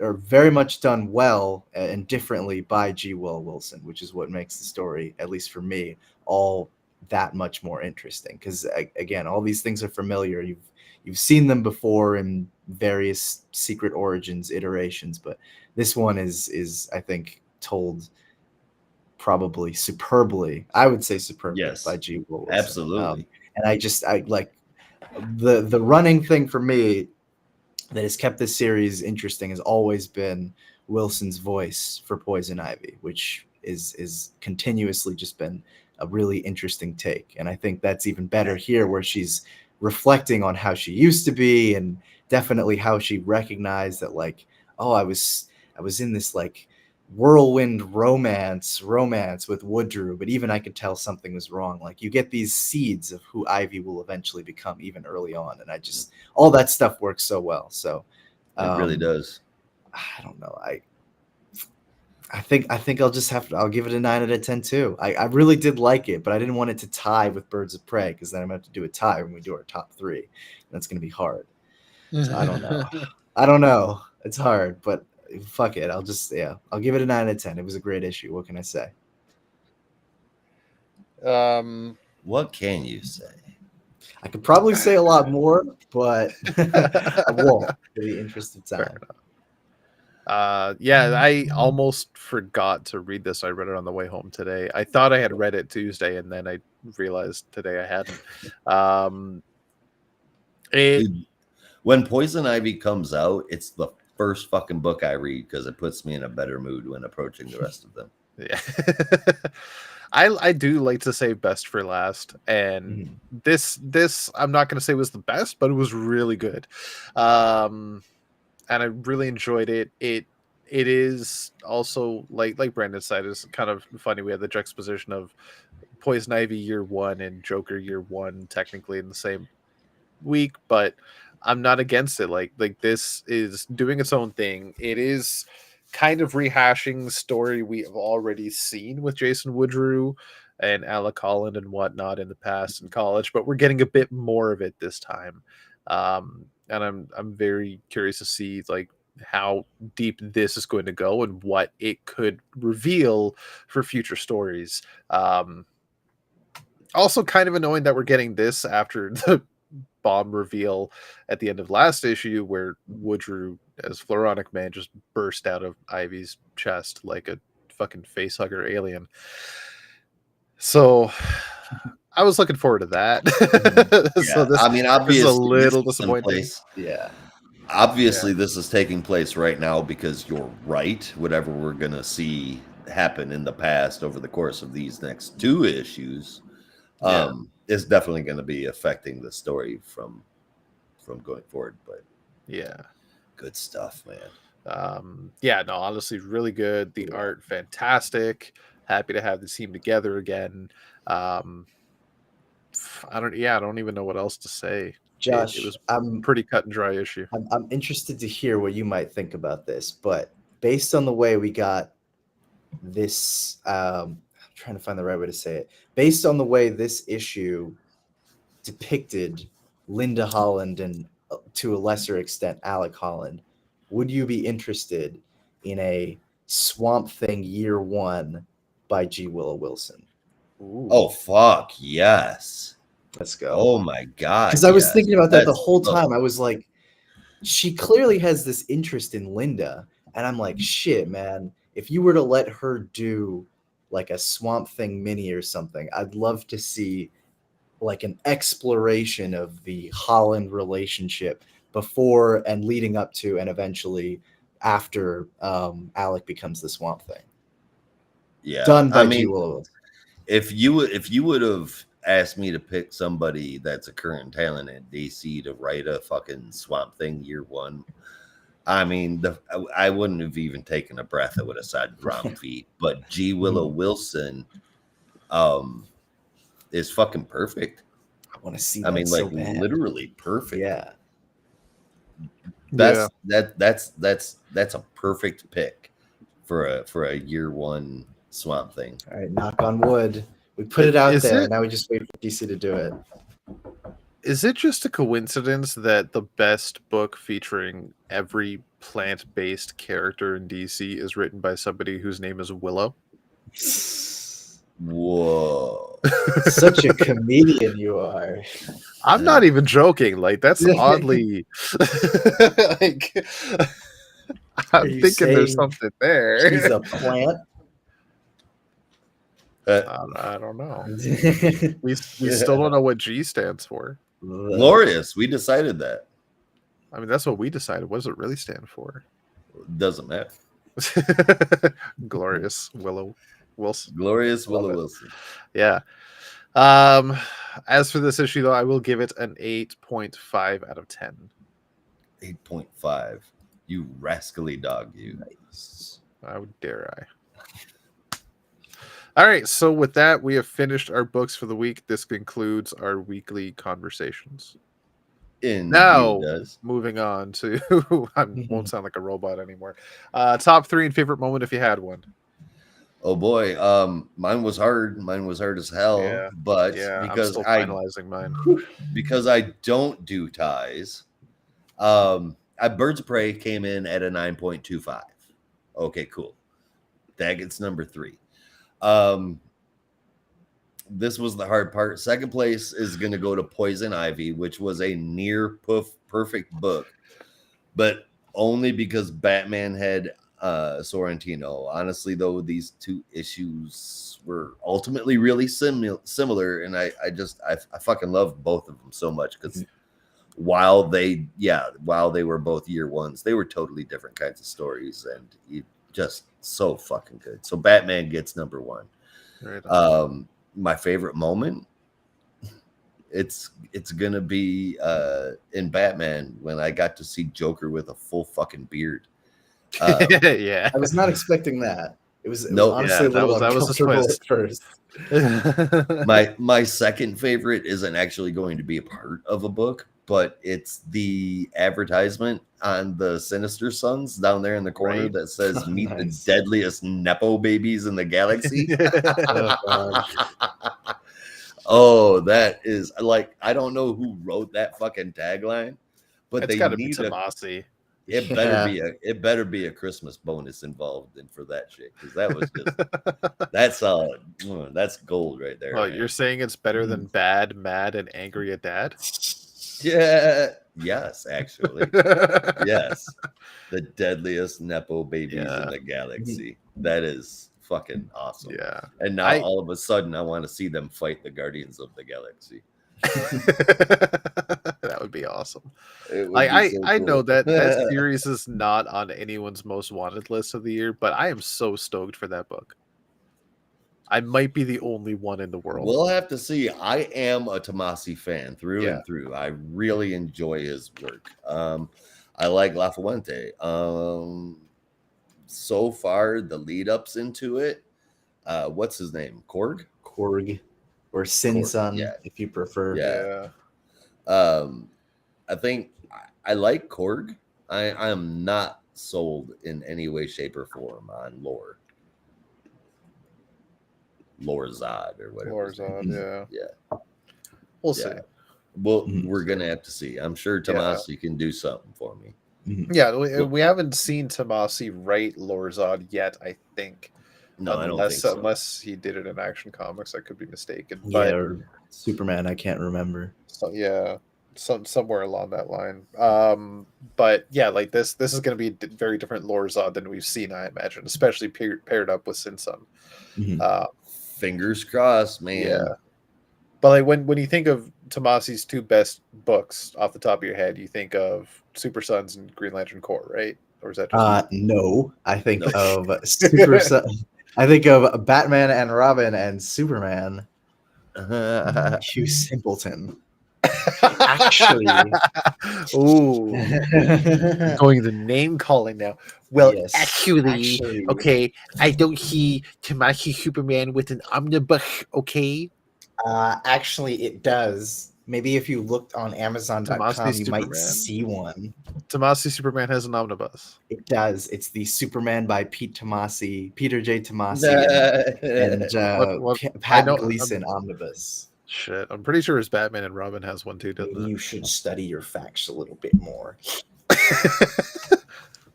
or very much done well and differently by G. Will Wilson, which is what makes the story, at least for me, all that much more interesting. Because again, all these things are familiar. You've seen them before in various Secret Origins iterations, but this one is I think told probably superbly. I would say superbly by G. Will Wilson.
Absolutely.
And I like the running thing for me that has kept this series interesting has always been Wilson's voice for Poison Ivy, which is continuously just been a really interesting take. And I think that's even better here, where she's reflecting on how she used to be, and definitely how she recognized that, like, oh, I was in this like whirlwind romance with Woodrue, but even I could tell something was wrong. Like, you get these seeds of who Ivy will eventually become even early on, and all that stuff works so well. So
it really does.
I don't know. I think I'll give it a 9 out of 10 too. I really did like it, but I didn't want it to tie with Birds of Prey, because then I'm going to have to do a tie when we do our top 3. That's going to be hard. So I don't know. I don't know. It's hard, but fuck it. I'll give it a 9 out of 10. It was a great issue. What can I say?
What can you say?
I could probably say a lot more, but I won't for the interest of time.
Yeah, I almost forgot to read this. I read it on the way home today. I thought I had read it Tuesday, and then I realized today I hadn't.
Dude, when Poison Ivy comes out, it's the first fucking book I read because it puts me in a better mood when approaching the rest of them.
Yeah. I do like to say best for last, and this I'm not going to say was the best, but it was really good. And I really enjoyed it. It is also like Brandon said, is kind of funny. We had the juxtaposition of Poison Ivy year 1 and Joker year 1 technically in the same week, but I'm not against it. Like this is doing its own thing. It is kind of rehashing the story we have already seen with Jason Woodrue and Alec Holland and whatnot in the past in college, but we're getting a bit more of it this time. And I'm very curious to see like how deep this is going to go and what it could reveal for future stories. Also kind of annoying that we're getting this after the bomb reveal at the end of last issue where Woodrue as Floronic Man just burst out of Ivy's chest like a fucking facehugger alien. So I was looking forward to that.
Yeah. So this, I mean, obviously,
this is a little disappointing.
Yeah.
Obviously, this is taking place right now because you're right. Whatever we're going to see happen in the past over the course of these next 2 issues is definitely going to be affecting the story from going forward. But
yeah,
good stuff, man.
Yeah, no, honestly, really good. The art, fantastic. Happy to have the team together again. I don't even know what else to say.
Josh,
it was pretty cut and dry issue.
I'm interested to hear what you might think about this, but based on the way we got this, I'm trying to find the right way to say it. Based on the way this issue depicted Linda Holland and to a lesser extent Alec Holland, would you be interested in a Swamp Thing year 1 by G. Willow Wilson?
Ooh. Oh fuck yes.
Let's go.
Oh my god.
Because I was thinking about that the whole time. I was like, she clearly has this interest in Linda. And I'm like, shit, man. If you were to let her do like a Swamp Thing mini or something, I'd love to see like an exploration of the Holland relationship before and leading up to and eventually after Alec becomes the Swamp Thing.
Yeah.
Done by G. Willow.
If you would have asked me to pick somebody that's a current talent at DC to write a fucking Swamp Thing year 1, I mean, I wouldn't have even taken a breath. I would have said ground feet. But G. Willow Wilson is fucking perfect.
I want to see that. I mean, like
literally perfect.
Yeah.
That's a perfect pick for a year 1 Swamp Thing.
All right, knock on wood. We put it out there. Now we just wait for DC to do it.
Is it just a coincidence that the best book featuring every plant-based character in DC is written by somebody whose name is Willow?
Whoa.
Such a comedian you are.
I'm not even joking. Like, that's oddly... like, I'm thinking there's something there.
She's a plant?
I don't know. We still don't know what G stands for.
Glorious. We decided that.
I mean, that's what we decided. What does it really stand for?
Doesn't matter.
Glorious Willow Wilson.
Glorious Willow Wilson.
Yeah. As for this issue, though, I will give it an 8.5 out of 10.
8.5. You rascally dog, you.
Nice.
How dare I? All right, so with that, we have finished our books for the week. This concludes our weekly conversations. Now, moving on to... I won't sound like a robot anymore. Top 3 and favorite moment if you had one.
Oh, boy. Mine was hard. Mine was hard as hell.
Yeah,
but because
I'm still finalizing mine.
Because I don't do ties, Birds of Prey came in at a 9.25. Okay, cool. That gets number 3. this was the hard part. Second place is going to go to Poison Ivy, which was a near perfect book, but only because Batman had Sorrentino. Honestly, though, these two issues were ultimately really similar, and I fucking love both of them so much because while they were both year ones, they were totally different kinds of stories, and just so fucking good. So Batman gets number one. Right. My favorite moment, it's gonna be in Batman when I got to see Joker with a full fucking beard.
Yeah,
I was not expecting that. It was
honestly
a little uncomfortable at first.
My second favorite isn't actually going to be a part of a book, but it's the advertisement on the Sinister Sons down there in the corner that says "Meet the deadliest nepo babies in the galaxy." Oh, that is like, I don't know who wrote that fucking tagline, but
it's got to be Tomasi.
It better be a Christmas bonus involved in for that shit, because that was just that's solid. That's gold right there.
Well, you're saying it's better than Bad, Mad, and Angry at Dad?
Yeah. Yes, actually. Yes. The deadliest nepo babies in the galaxy. That is fucking awesome.
Yeah.
And now all of a sudden I want to see them fight the Guardians of the Galaxy.
That would be awesome. I know that series is not on anyone's most wanted list of the year, but I am so stoked for that book. I might be the only one in the world.
We'll have to see. I am a Tomasi fan through and through. I really enjoy his work. I like La Fuente. So far, the lead ups into it. What's his name? Korg
or Sin-Sun, if you prefer.
Yeah. I think I like Korg. I am not sold in any way, shape, or form on Lorzod or whatever.
Lorzod,
yeah.
We'll see.
Well, we're gonna have to see. I'm sure Tomasi can do something for me.
Yeah, we haven't seen Tomasi write Lorzod yet, I think.
No, I don't think so.
Unless he did it in Action Comics, I could be mistaken.
But, or Superman, I can't remember.
So, somewhere along that line. But yeah, like this is going to be a very different Lorzod than we've seen, I imagine, especially paired up with Sin-Sun.
Fingers crossed, man.
Yeah. But like when you think of Tomasi's two best books off the top of your head, you think of Super Sons and Green Lantern Corps, right? Or is that just
no? I think of Super Sons. I think of Batman and Robin and Superman. You simpleton. Actually,
ooh, going the name calling now. Well, yes, actually, okay, I don't see Tomasi Superman with an omnibus. Okay,
actually, it does. Maybe if you looked on Amazon.com, you might see one.
Tomasi Superman has an omnibus.
It does. It's the Superman by Peter J. Tomasi, and Pat Gleason omnibus.
Shit, I'm pretty sure his Batman and Robin has one too, doesn't it?
You should study your facts a little bit more.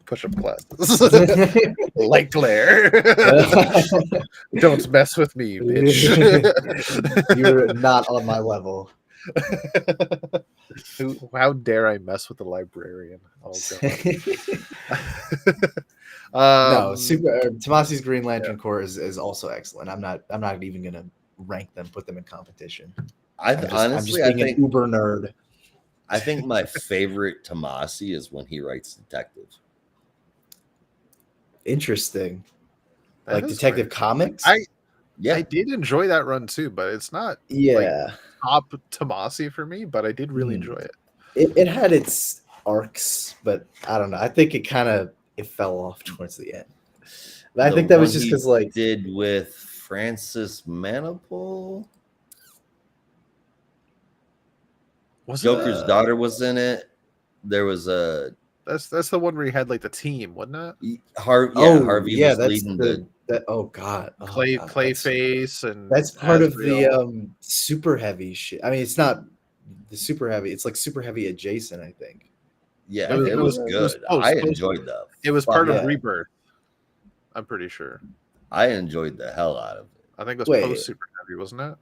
Push-up classes. Like Claire. Don't mess with me, bitch.
You're not on my level.
How dare I mess with the librarian? Oh,
no, Tomasi's Green Lantern Corps is also excellent. I'm not even gonna rank them, put them in competition.
I'm just being
an uber nerd.
I think my favorite Tomasi is when he writes Detective.
Interesting. Like Detective Comics?
I did enjoy that run too, but it's not top Tomasi for me, but I did really enjoy it.
It had its arcs, but I don't know. I think it fell off towards the end. But I think that was just because
did with Francis Manipul. Joker's daughter was in it. There was a.
That's the one where he had like the team, wasn't it?
Harvey was leading
Clayface, and
that's part of the super heavy shit. I mean, it's not the super heavy. It's like super heavy adjacent, I think.
Yeah, it was good. I enjoyed that.
It was part of Rebirth. I'm pretty sure.
I enjoyed the hell out of it.
I think it was post super heavy, wasn't it?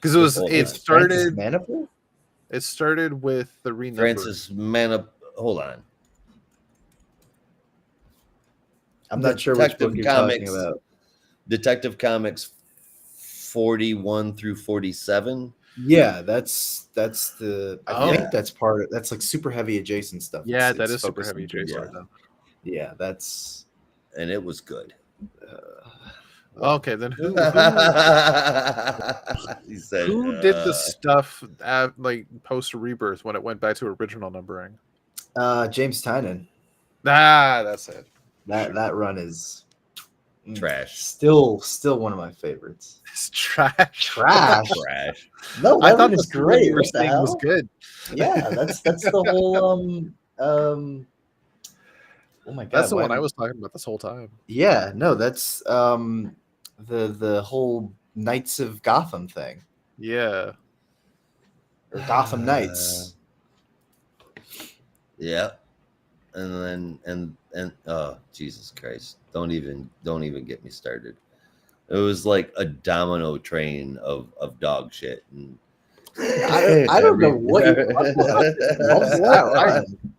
Because
Francis Manapul?
It started with the renumber.
Francis Manapul. Hold on.
I'm not sure which book you're talking about.
Detective Comics 41 through 47.
Yeah, that's the. I think that's part of. That's like super heavy adjacent stuff.
Yeah, that is super heavy adjacent.
Yeah, that's.
And it was good.
Okay, then who
he said,
who did the stuff at, like post Rebirth when it went back to original numbering?
James Tynion.
That's it.
That run is
trash.
Still one of my favorites.
It's trash.
Trash. No, that run is great. What the hell?
Was good.
Yeah, that's the whole oh my god.
That's the one I was talking about this whole time.
Yeah, no, that's the whole Knights of Gotham thing.
Yeah.
Or Gotham Knights.
Yeah. And then oh Jesus Christ. Don't even get me started. It was like a domino train of dog shit. And
I don't know what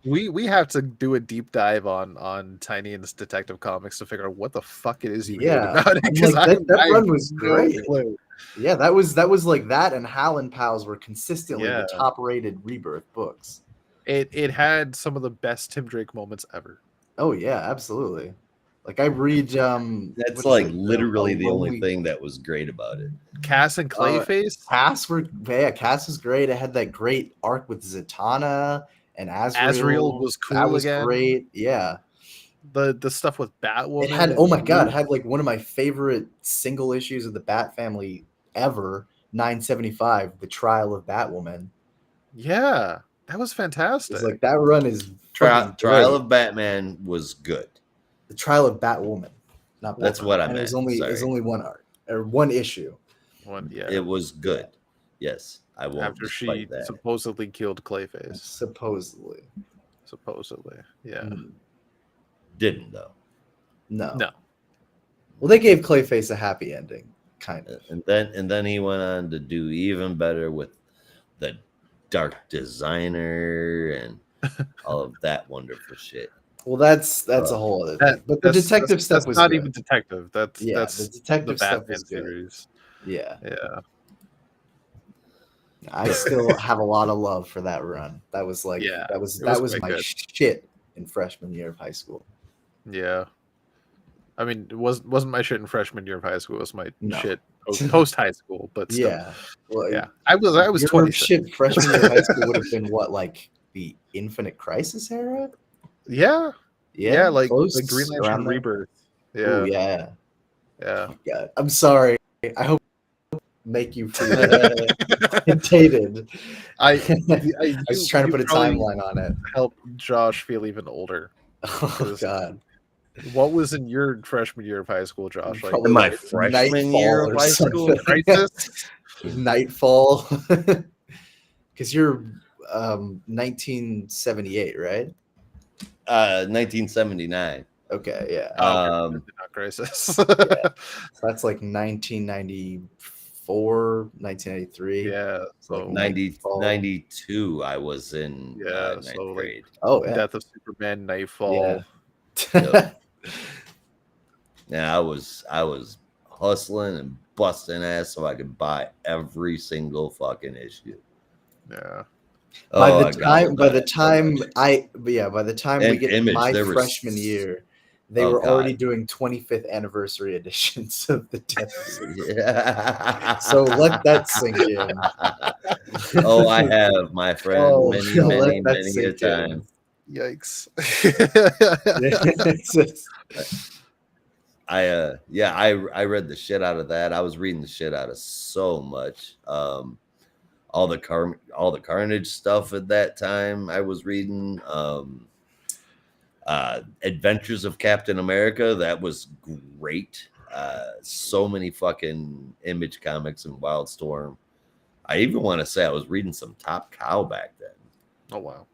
we have to do a deep dive on Tiny and Detective Comics to figure out what the fuck it is you hate about it. Because
that run was great. Yeah, that was like that, and Hal and Pals were consistently the top rated Rebirth books.
It had some of the best Tim Drake moments ever.
Oh yeah, absolutely. Like I read
that's like literally the only thing that was great about it.
Cass and Clayface.
Cass was great. It had that great arc with Zatanna and
Azrael was cool.
That was
again.
Great. Yeah.
The stuff with Batwoman.
It had it had like one of my favorite single issues of the Bat Family ever, 975, The Trial of Batwoman.
Yeah. That was fantastic.
It's like that run is
Trial of Batman was good.
The Trial of Batwoman. Not
That's what I meant.
There's only one arc or one issue.
It was good. Yes, I won't.
After she supposedly killed Clayface.
Supposedly.
Yeah.
Didn't though.
No. Well, they gave Clayface a happy ending, kind of.
And then he went on to do even better with the Dark Designer and all of that wonderful shit.
Well, that's a whole other thing. But the detective stuff was
not
good.
even detective. That's
the detective stuff was good.
Series.
Yeah.
Yeah.
I still have a lot of love for that run. That was like that was my shit in freshman year of high school.
Yeah. I mean, it wasn't my shit in freshman year of high school. It was my shit post high school, but still.
Yeah. Well,
yeah. I was 20.
Shit freshman year of high school would have been what, like the Infinite Crisis era?
Yeah. Yeah, like
close
the Green Lantern Rebirth. Yeah.
Ooh, yeah.
Yeah.
God. I'm sorry. I hope make you feel irritated.
I
was trying to put a timeline on it.
Help Josh feel even older.
Oh God.
What was in your freshman year of high school, Josh?
Like my freshman year of high school?
Nightfall. Because you're 1978, right?
1979.
Okay, yeah.
Crisis.
So that's like 1994, 1993.
Yeah.
So like 92, I was in ninth grade.
Oh, yeah.
Death of Superman, Nightfall.
Yeah.
Yeah, I was hustling and busting ass so I could buy every single fucking issue.
Yeah.
By the time we get to my freshman year, they were already doing 25th anniversary editions of the Death.
Yeah.
So let that sink in.
Oh, I have, my friend, many a time.
Yikes.
I read the shit out of that. I was reading the shit out of so much. All the Carnage stuff at that time I was reading. Adventures of Captain America, that was great. So many fucking Image comics and Wildstorm. I even want to say I was reading some Top Cow back then.
Oh wow.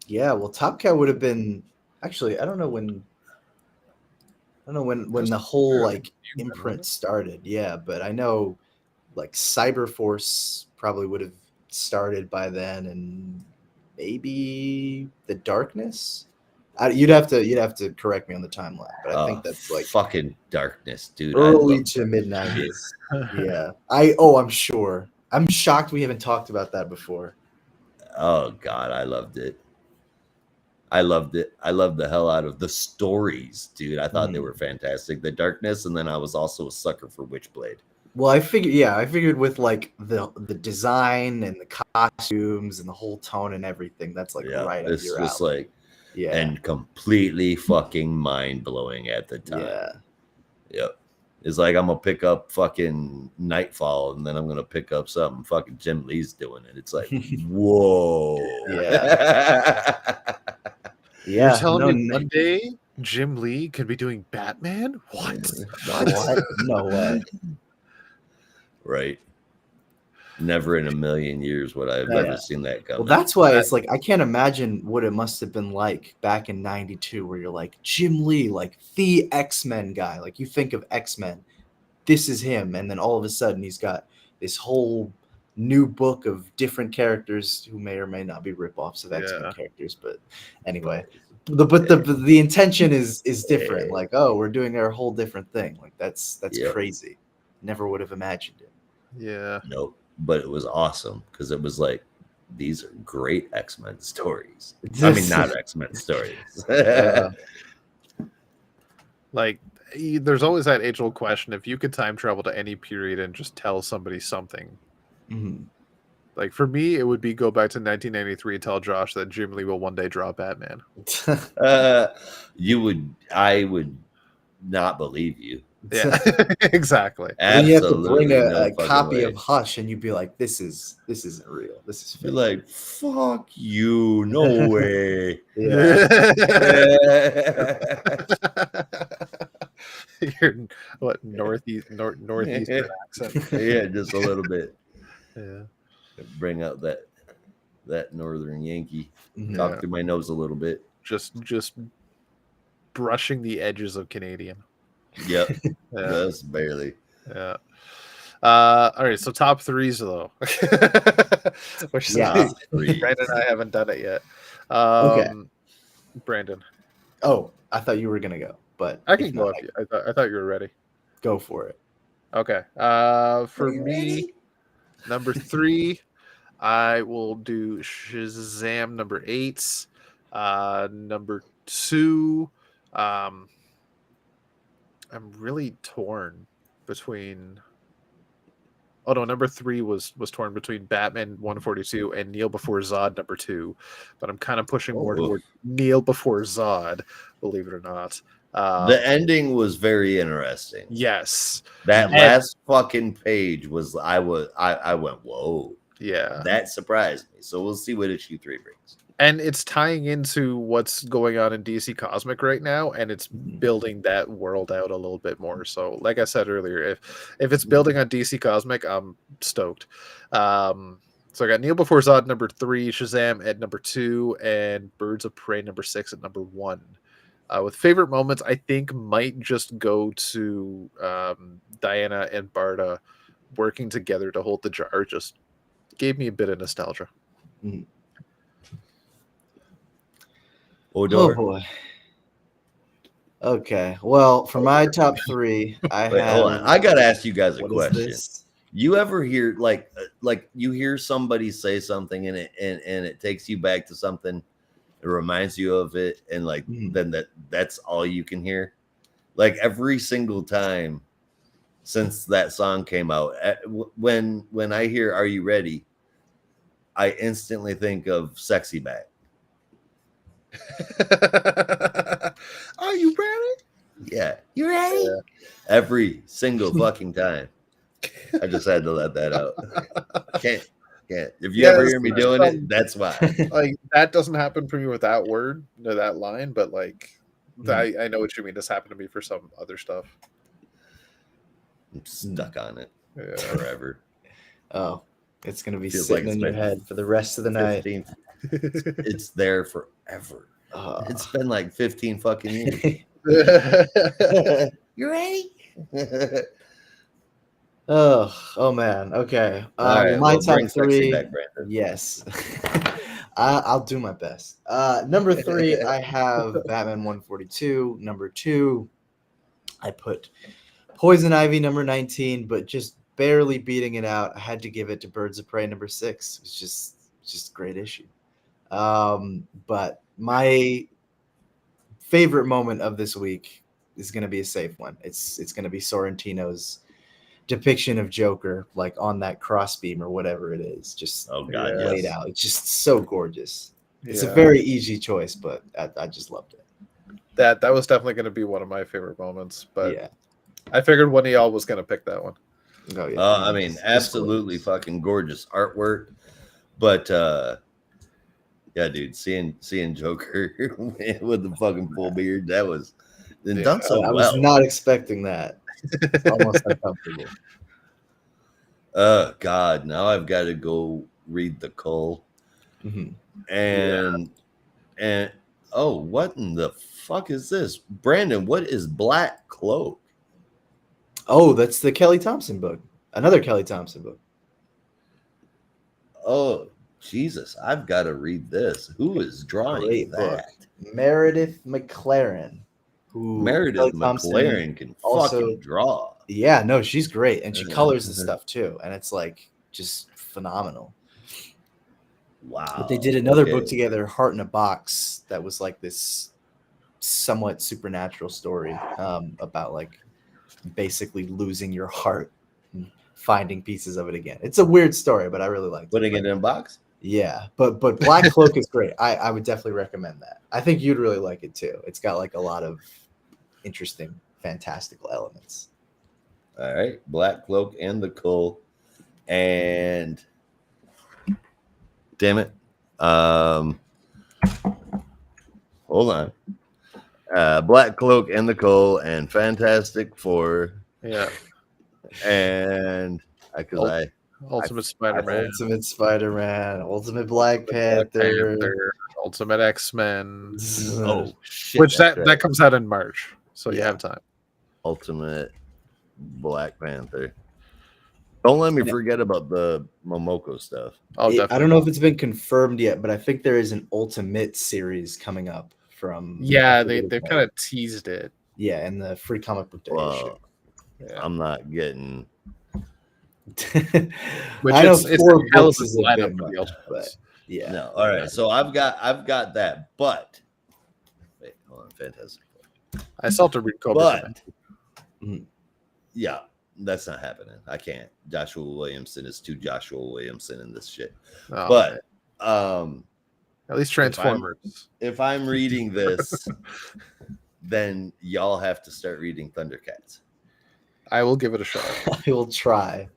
Yeah, well, Top Cow would have been actually. I don't know when the whole like imprint started. Yeah, but I know like Cyberforce probably would have started by then, and maybe the Darkness. You'd have to correct me on the timeline, but I think that's like
fucking Darkness, dude.
Early to mid 90s. Yeah. I'm sure. I'm shocked we haven't talked about that before.
Oh God, I loved it. I loved the hell out of the stories, dude. I thought they were fantastic. The Darkness, and then I was also a sucker for Witchblade.
Well, I figured with like the design and the costumes and the whole tone and everything, that's like right up your alley.
It's like, and completely fucking mind blowing at the time. Yeah. Yep. It's like I'm gonna pick up fucking Nightfall, and then I'm gonna pick up something fucking Jim Lee's doing it. It's like, whoa.
Yeah.
You're telling me one day Jim Lee could be doing Batman? What?
No way.
Right. Never in a million years would I have ever seen that coming.
Well, that's why it's like I can't imagine what it must have been like back in '92, where you're like Jim Lee, like the X-Men guy. Like you think of X-Men, this is him, and then all of a sudden he's got this whole new book of different characters who may or may not be ripoffs of X-Men characters. But anyway, the intention is different. Like, oh, we're doing our whole different thing. Like that's crazy. Never would have imagined it.
Yeah.
Nope. But it was awesome because it was like, these are great X-Men stories. I mean, not X-Men stories.
Like, there's always that age-old question: if you could time travel to any period and just tell somebody something, like for me, it would be go back to 1993 and tell Josh that Jim Lee will one day draw Batman.
I would not believe you.
Yeah, exactly.
And you have to bring a copy of Hush, and you'd be like, "This isn't real. This is fake."
You're like, "Fuck you, no way."
You're what northeastern accent?
Yeah, just a little bit.
Yeah,
bring out that northern Yankee. Talk through my nose a little bit.
Just brushing the edges of Canadian.
Yep. Just barely.
Yeah. All right. So top threes though. Which Brandon and I haven't done it yet. Okay. Brandon.
Oh, I thought you were gonna go, but
I can go if you. I thought you were ready.
Go for it.
Okay. For me, number 3, I will do Shazam number 8. Number 2, I'm really torn between. Oh no, number 3 was torn between Batman 142 and Kneel Before Zod number 2, but I'm kind of pushing more toward Kneel Before Zod, believe it or not.
The ending was very interesting.
Yes,
that last fucking page was. I went, whoa.
Yeah,
that surprised me. So we'll see what issue 3 brings.
And it's tying into what's going on in DC Cosmic right now, and it's building that world out a little bit more. So, like I said earlier, if it's building on DC Cosmic, I'm stoked. So I got Kneel Before Zod number 3, Shazam at number 2, and Birds of Prey number 6 at number 1. With favorite moments, I think might just go to Diana and Barda working together to hold the jar. Just gave me a bit of nostalgia.
Oh boy. Okay. Well, for my top 3, hold
on. I gotta ask you guys a question. You ever hear like you hear somebody say something and it takes you back to something, it reminds you of it, and like then that's all you can hear? Like every single time since that song came out, when I hear "Are You Ready?" I instantly think of "Sexy Back."
Are you ready?
Yeah, you ready? Yeah. Every single fucking time. I just had to let that out. Can't. If you ever hear me doing it, that's why.
Like that doesn't happen for me with that word or that line, but like I know what you mean. This happened to me for some other stuff.
I'm stuck on it forever.
Oh, it's gonna be sitting in your head for the rest of the night.
It's there forever. It's been like 15 fucking years. You ready?
Oh man. Okay.
All right.
My
Well,
top
bring sexy
3.
back, Brandon.
Yes. I'll do my best. Number 3, I have Batman 142. Number 2, I put Poison Ivy number 19, but just barely beating it out. I had to give it to Birds of Prey number 6. It was just a great issue. But my favorite moment of this week is going to be a safe one. It's going to be Sorrentino's depiction of Joker, like on that crossbeam or whatever it is, just laid out. It's just so gorgeous. It's a very easy choice, but I just loved it.
That was definitely going to be one of my favorite moments, but
yeah,
I figured one of y'all was going to pick that one.
Oh yeah,
I mean, absolutely fucking gorgeous artwork, but yeah, dude, seeing Joker with the fucking full beard, that was done so well.
I was not expecting that. Almost uncomfortable.
God, now I've got to go read the Cull.
Mm-hmm.
And oh, what in the fuck is this? Brandon, what is Black Cloak?
Oh, that's the Kelly Thompson book. Another Kelly Thompson book.
Oh, Jesus, I've got to read this. Who is drawing
Great
that?
Book. Meredith McLaren.
Meredith McLaren can fucking draw.
Yeah, no, she's great. And she colors the stuff too. And it's like just phenomenal.
Wow.
But they did another book together, Heart in a Box, that was like this somewhat supernatural story about like basically losing your heart and finding pieces of it again. It's a weird story, but I really liked it.
Putting it in a box?
Yeah, but Black Cloak is great. I would definitely recommend that. I think you'd really like it too. It's got like a lot of interesting, fantastical elements.
All right, Black Cloak and the Cull, and damn it, hold on, Black Cloak and the Cull and Fantastic Four, and
Ultimate Spider-Man,
Ultimate Black Panther,
Ultimate X-Men.
Oh shit!
Which that comes out in March, so you have time.
Ultimate Black Panther. Don't let me forget about the Momoko stuff.
I don't know if it's been confirmed yet, but I think there is an Ultimate series coming up from.
Yeah, they've kind of teased it.
Yeah, in the Free Comic Book Day issue.
Yeah. I'm not getting.
Which
I know
it's
4 books
is
a
a
bit
much,
but yeah.
No, all right. So I've got that, but wait, hold on, Fantastic.
I still have to read Cobra.
But yeah, that's not happening. I can't. Joshua Williamson is too Joshua Williamson in this shit.
Oh,
but
at least Transformers.
If I'm reading this, then y'all have to start reading Thundercats.
I will give it a shot.
I will try.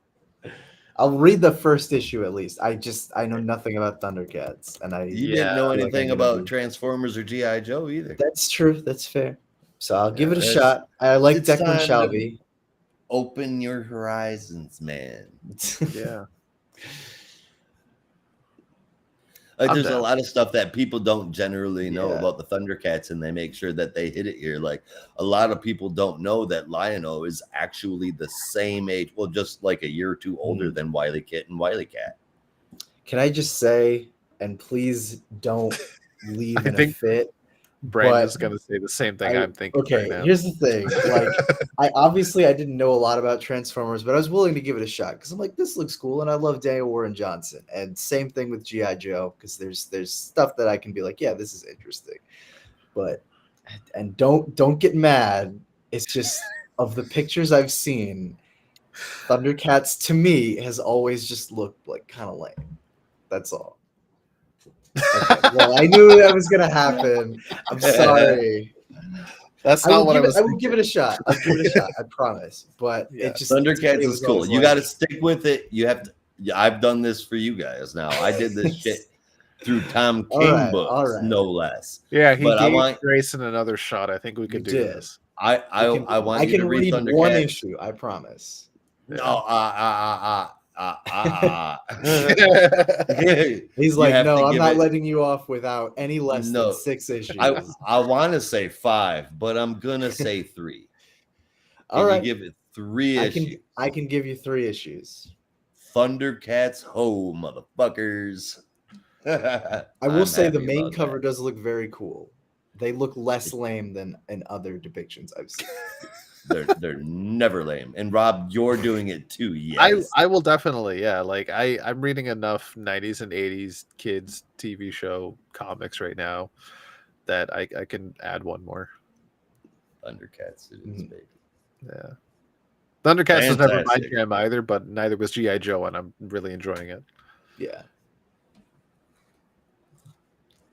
I'll read the first issue at least. I know nothing about Thundercats, and
you didn't know anything about Transformers or G.I. Joe either.
That's true. That's fair. So I'll give it a shot. I like Declan Shalvey.
Open your horizons, man.
Yeah.
There's a lot of stuff that people don't generally know about the Thundercats, and they make sure that they hit it here. Like a lot of people don't know that Lion-O is actually the same age, well, just like a year or two older than Wily Kit and Wily Cat.
Can I just say, and please don't leave in a fit.
Brandon's going to say the same thing I'm thinking.
Okay,
right now.
Here's the thing. Like, I didn't know a lot about Transformers, but I was willing to give it a shot because I'm like, this looks cool, and I love Daniel Warren Johnson. And same thing with G.I. Joe, because there's stuff that I can be like, yeah, this is interesting. But don't get mad. It's just of the pictures I've seen, Thundercats to me has always just looked like kind of lame. That's all. Okay, well, I knew that was gonna happen. I'm sorry.
That's not what I was.
I will give it a shot. I'll give it a shot. I promise. But it just
Thundercats is cool. You got to stick with it. You have to. I've done this for you guys now. I did this shit through Tom King books, no less.
Yeah, he gave Grayson another shot. I think we could do this.
I want you to read Thundercats.
One issue. I promise.
No,
He's like, no, I'm not letting you off without any less than 6 issues.
I want to say 5, but I'm gonna say 3.
All right,
give it 3 issues.
I can give you 3 issues.
Thundercats ho, motherfuckers.
I will say the main cover does look very cool. They look less lame than in other depictions I've seen.
They're never lame. And Rob, you're doing it too. Yes.
I will definitely, yeah. Like I'm reading enough 90s and 80s kids TV show comics right now that I can add one more.
Thundercats it is, baby.
Yeah. Thundercats was never my jam either, but neither was G.I. Joe, and I'm really enjoying it.
Yeah.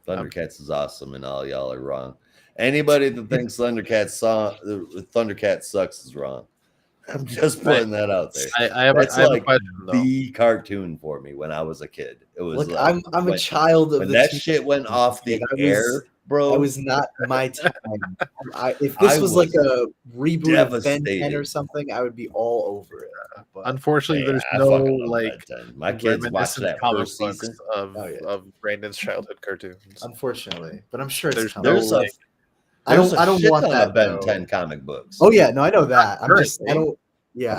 Thundercats is awesome, and all y'all are wrong. Anybody that thinks Thundercats sucks is wrong. I'm just putting that out there.
I have a question,
the cartoon for me when I was a kid. It was
look, I'm a child of
when that shit went off the air, bro.
That was not my time. If this was like a reboot of Ben 10 or something, I would be all over it. But
unfortunately, there's no like
my kids watch that first season
of Brandon's childhood cartoons.
Unfortunately, but I'm sure
there's
I
don't
want that
Ben 10 comic books.
Oh yeah, no, I know that. I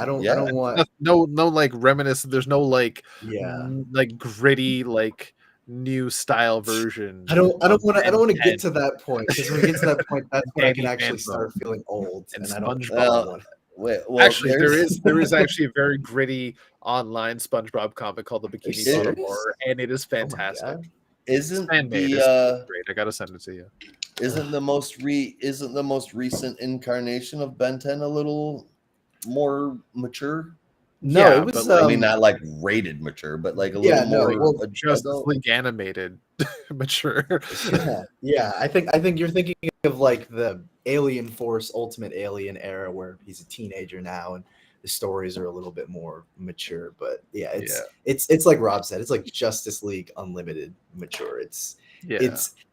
don't want
no like reminiscent. There's no like like gritty like new style version.
I don't want to get to that point, because when we get to that point, that's when I can actually start feeling old, and I don't want.
Well,
actually, there is actually a very gritty online SpongeBob comic called The Bikini Bottom Horror, and it is fantastic.
Isn't
the great? I gotta send it to you.
Isn't the most recent incarnation of Ben 10 a little more mature?
No, it was.
I mean, not like rated mature, but like a little more
Justice League animated mature.
Yeah. I think you're thinking of like the Alien Force Ultimate Alien era, where he's a teenager now, and the stories are a little bit more mature. But it's like Rob said, it's like Justice League Unlimited mature.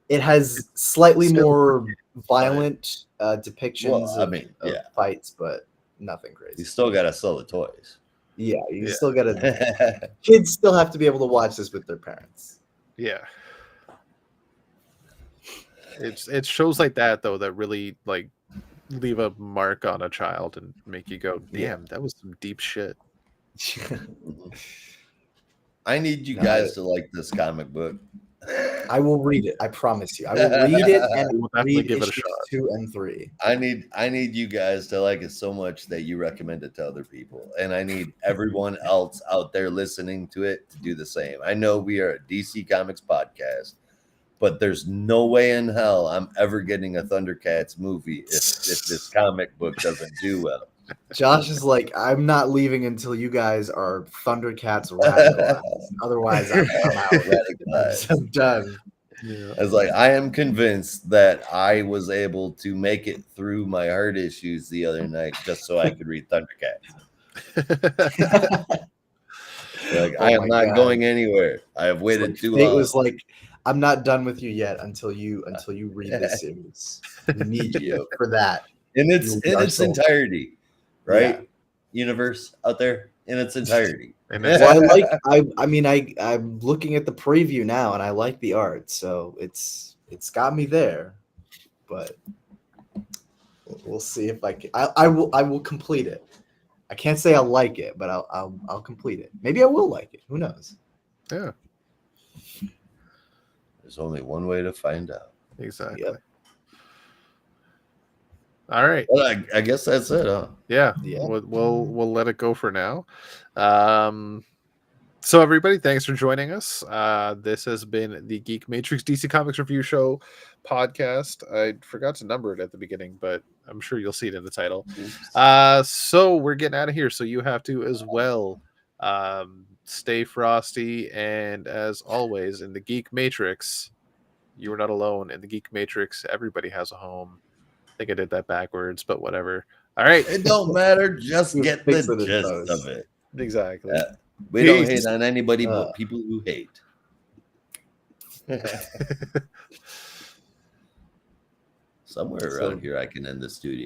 It has slightly more violent depictions of fights, but nothing crazy.
You still gotta sell the toys.
Yeah, still gotta. Kids still have to be able to watch this with their parents.
Yeah. It's shows like that though that really like leave a mark on a child and make you go, damn, that was some deep shit.
I need you guys to like this comic book.
I will read it. I promise you. I will read it and read give it a shot. 2 and 3.
I need you guys to like it so much that you recommend it to other people, and I need everyone else out there listening to it to do the same. I know we are a DC Comics podcast, but there's no way in hell I'm ever getting a Thundercats movie if this comic book doesn't do well.
Josh is like, I'm not leaving until you guys are Thundercats radicalized. Otherwise, I'm out. I'm done.
Yeah. I was like, I am convinced that I was able to make it through my heart issues the other night just so I could read Thundercats. I am not going anywhere. I have waited too long.
It was like, I'm not done with you yet until you read this series. We need you for that.
In its entirety. Right? Yeah. Universe out there in its entirety.
Well, I'm looking at the preview now, and I like the art, so it's got me there. But we'll see if I can. I will complete it. I can't say I'll like it, but I'll complete it. Maybe I will like it. Who knows?
Yeah.
There's only one way to find out.
Exactly.
Yep.
All right.
Well, I guess that's it, huh?
Yeah. We'll let it go for now. So everybody, thanks for joining us. This has been the Geek Matrix DC Comics Review Show podcast. I forgot to number it at the beginning, but I'm sure you'll see it in the title. So we're getting out of here. So you have to as well. Stay frosty, and as always, in the Geek Matrix, you are not alone. In the Geek Matrix, everybody has a home. I think I did that backwards, but whatever. All right.
It don't matter. Just get the gist of it.
Exactly.
We don't hate on anybody but people who hate. Somewhere around here, I can end the studio.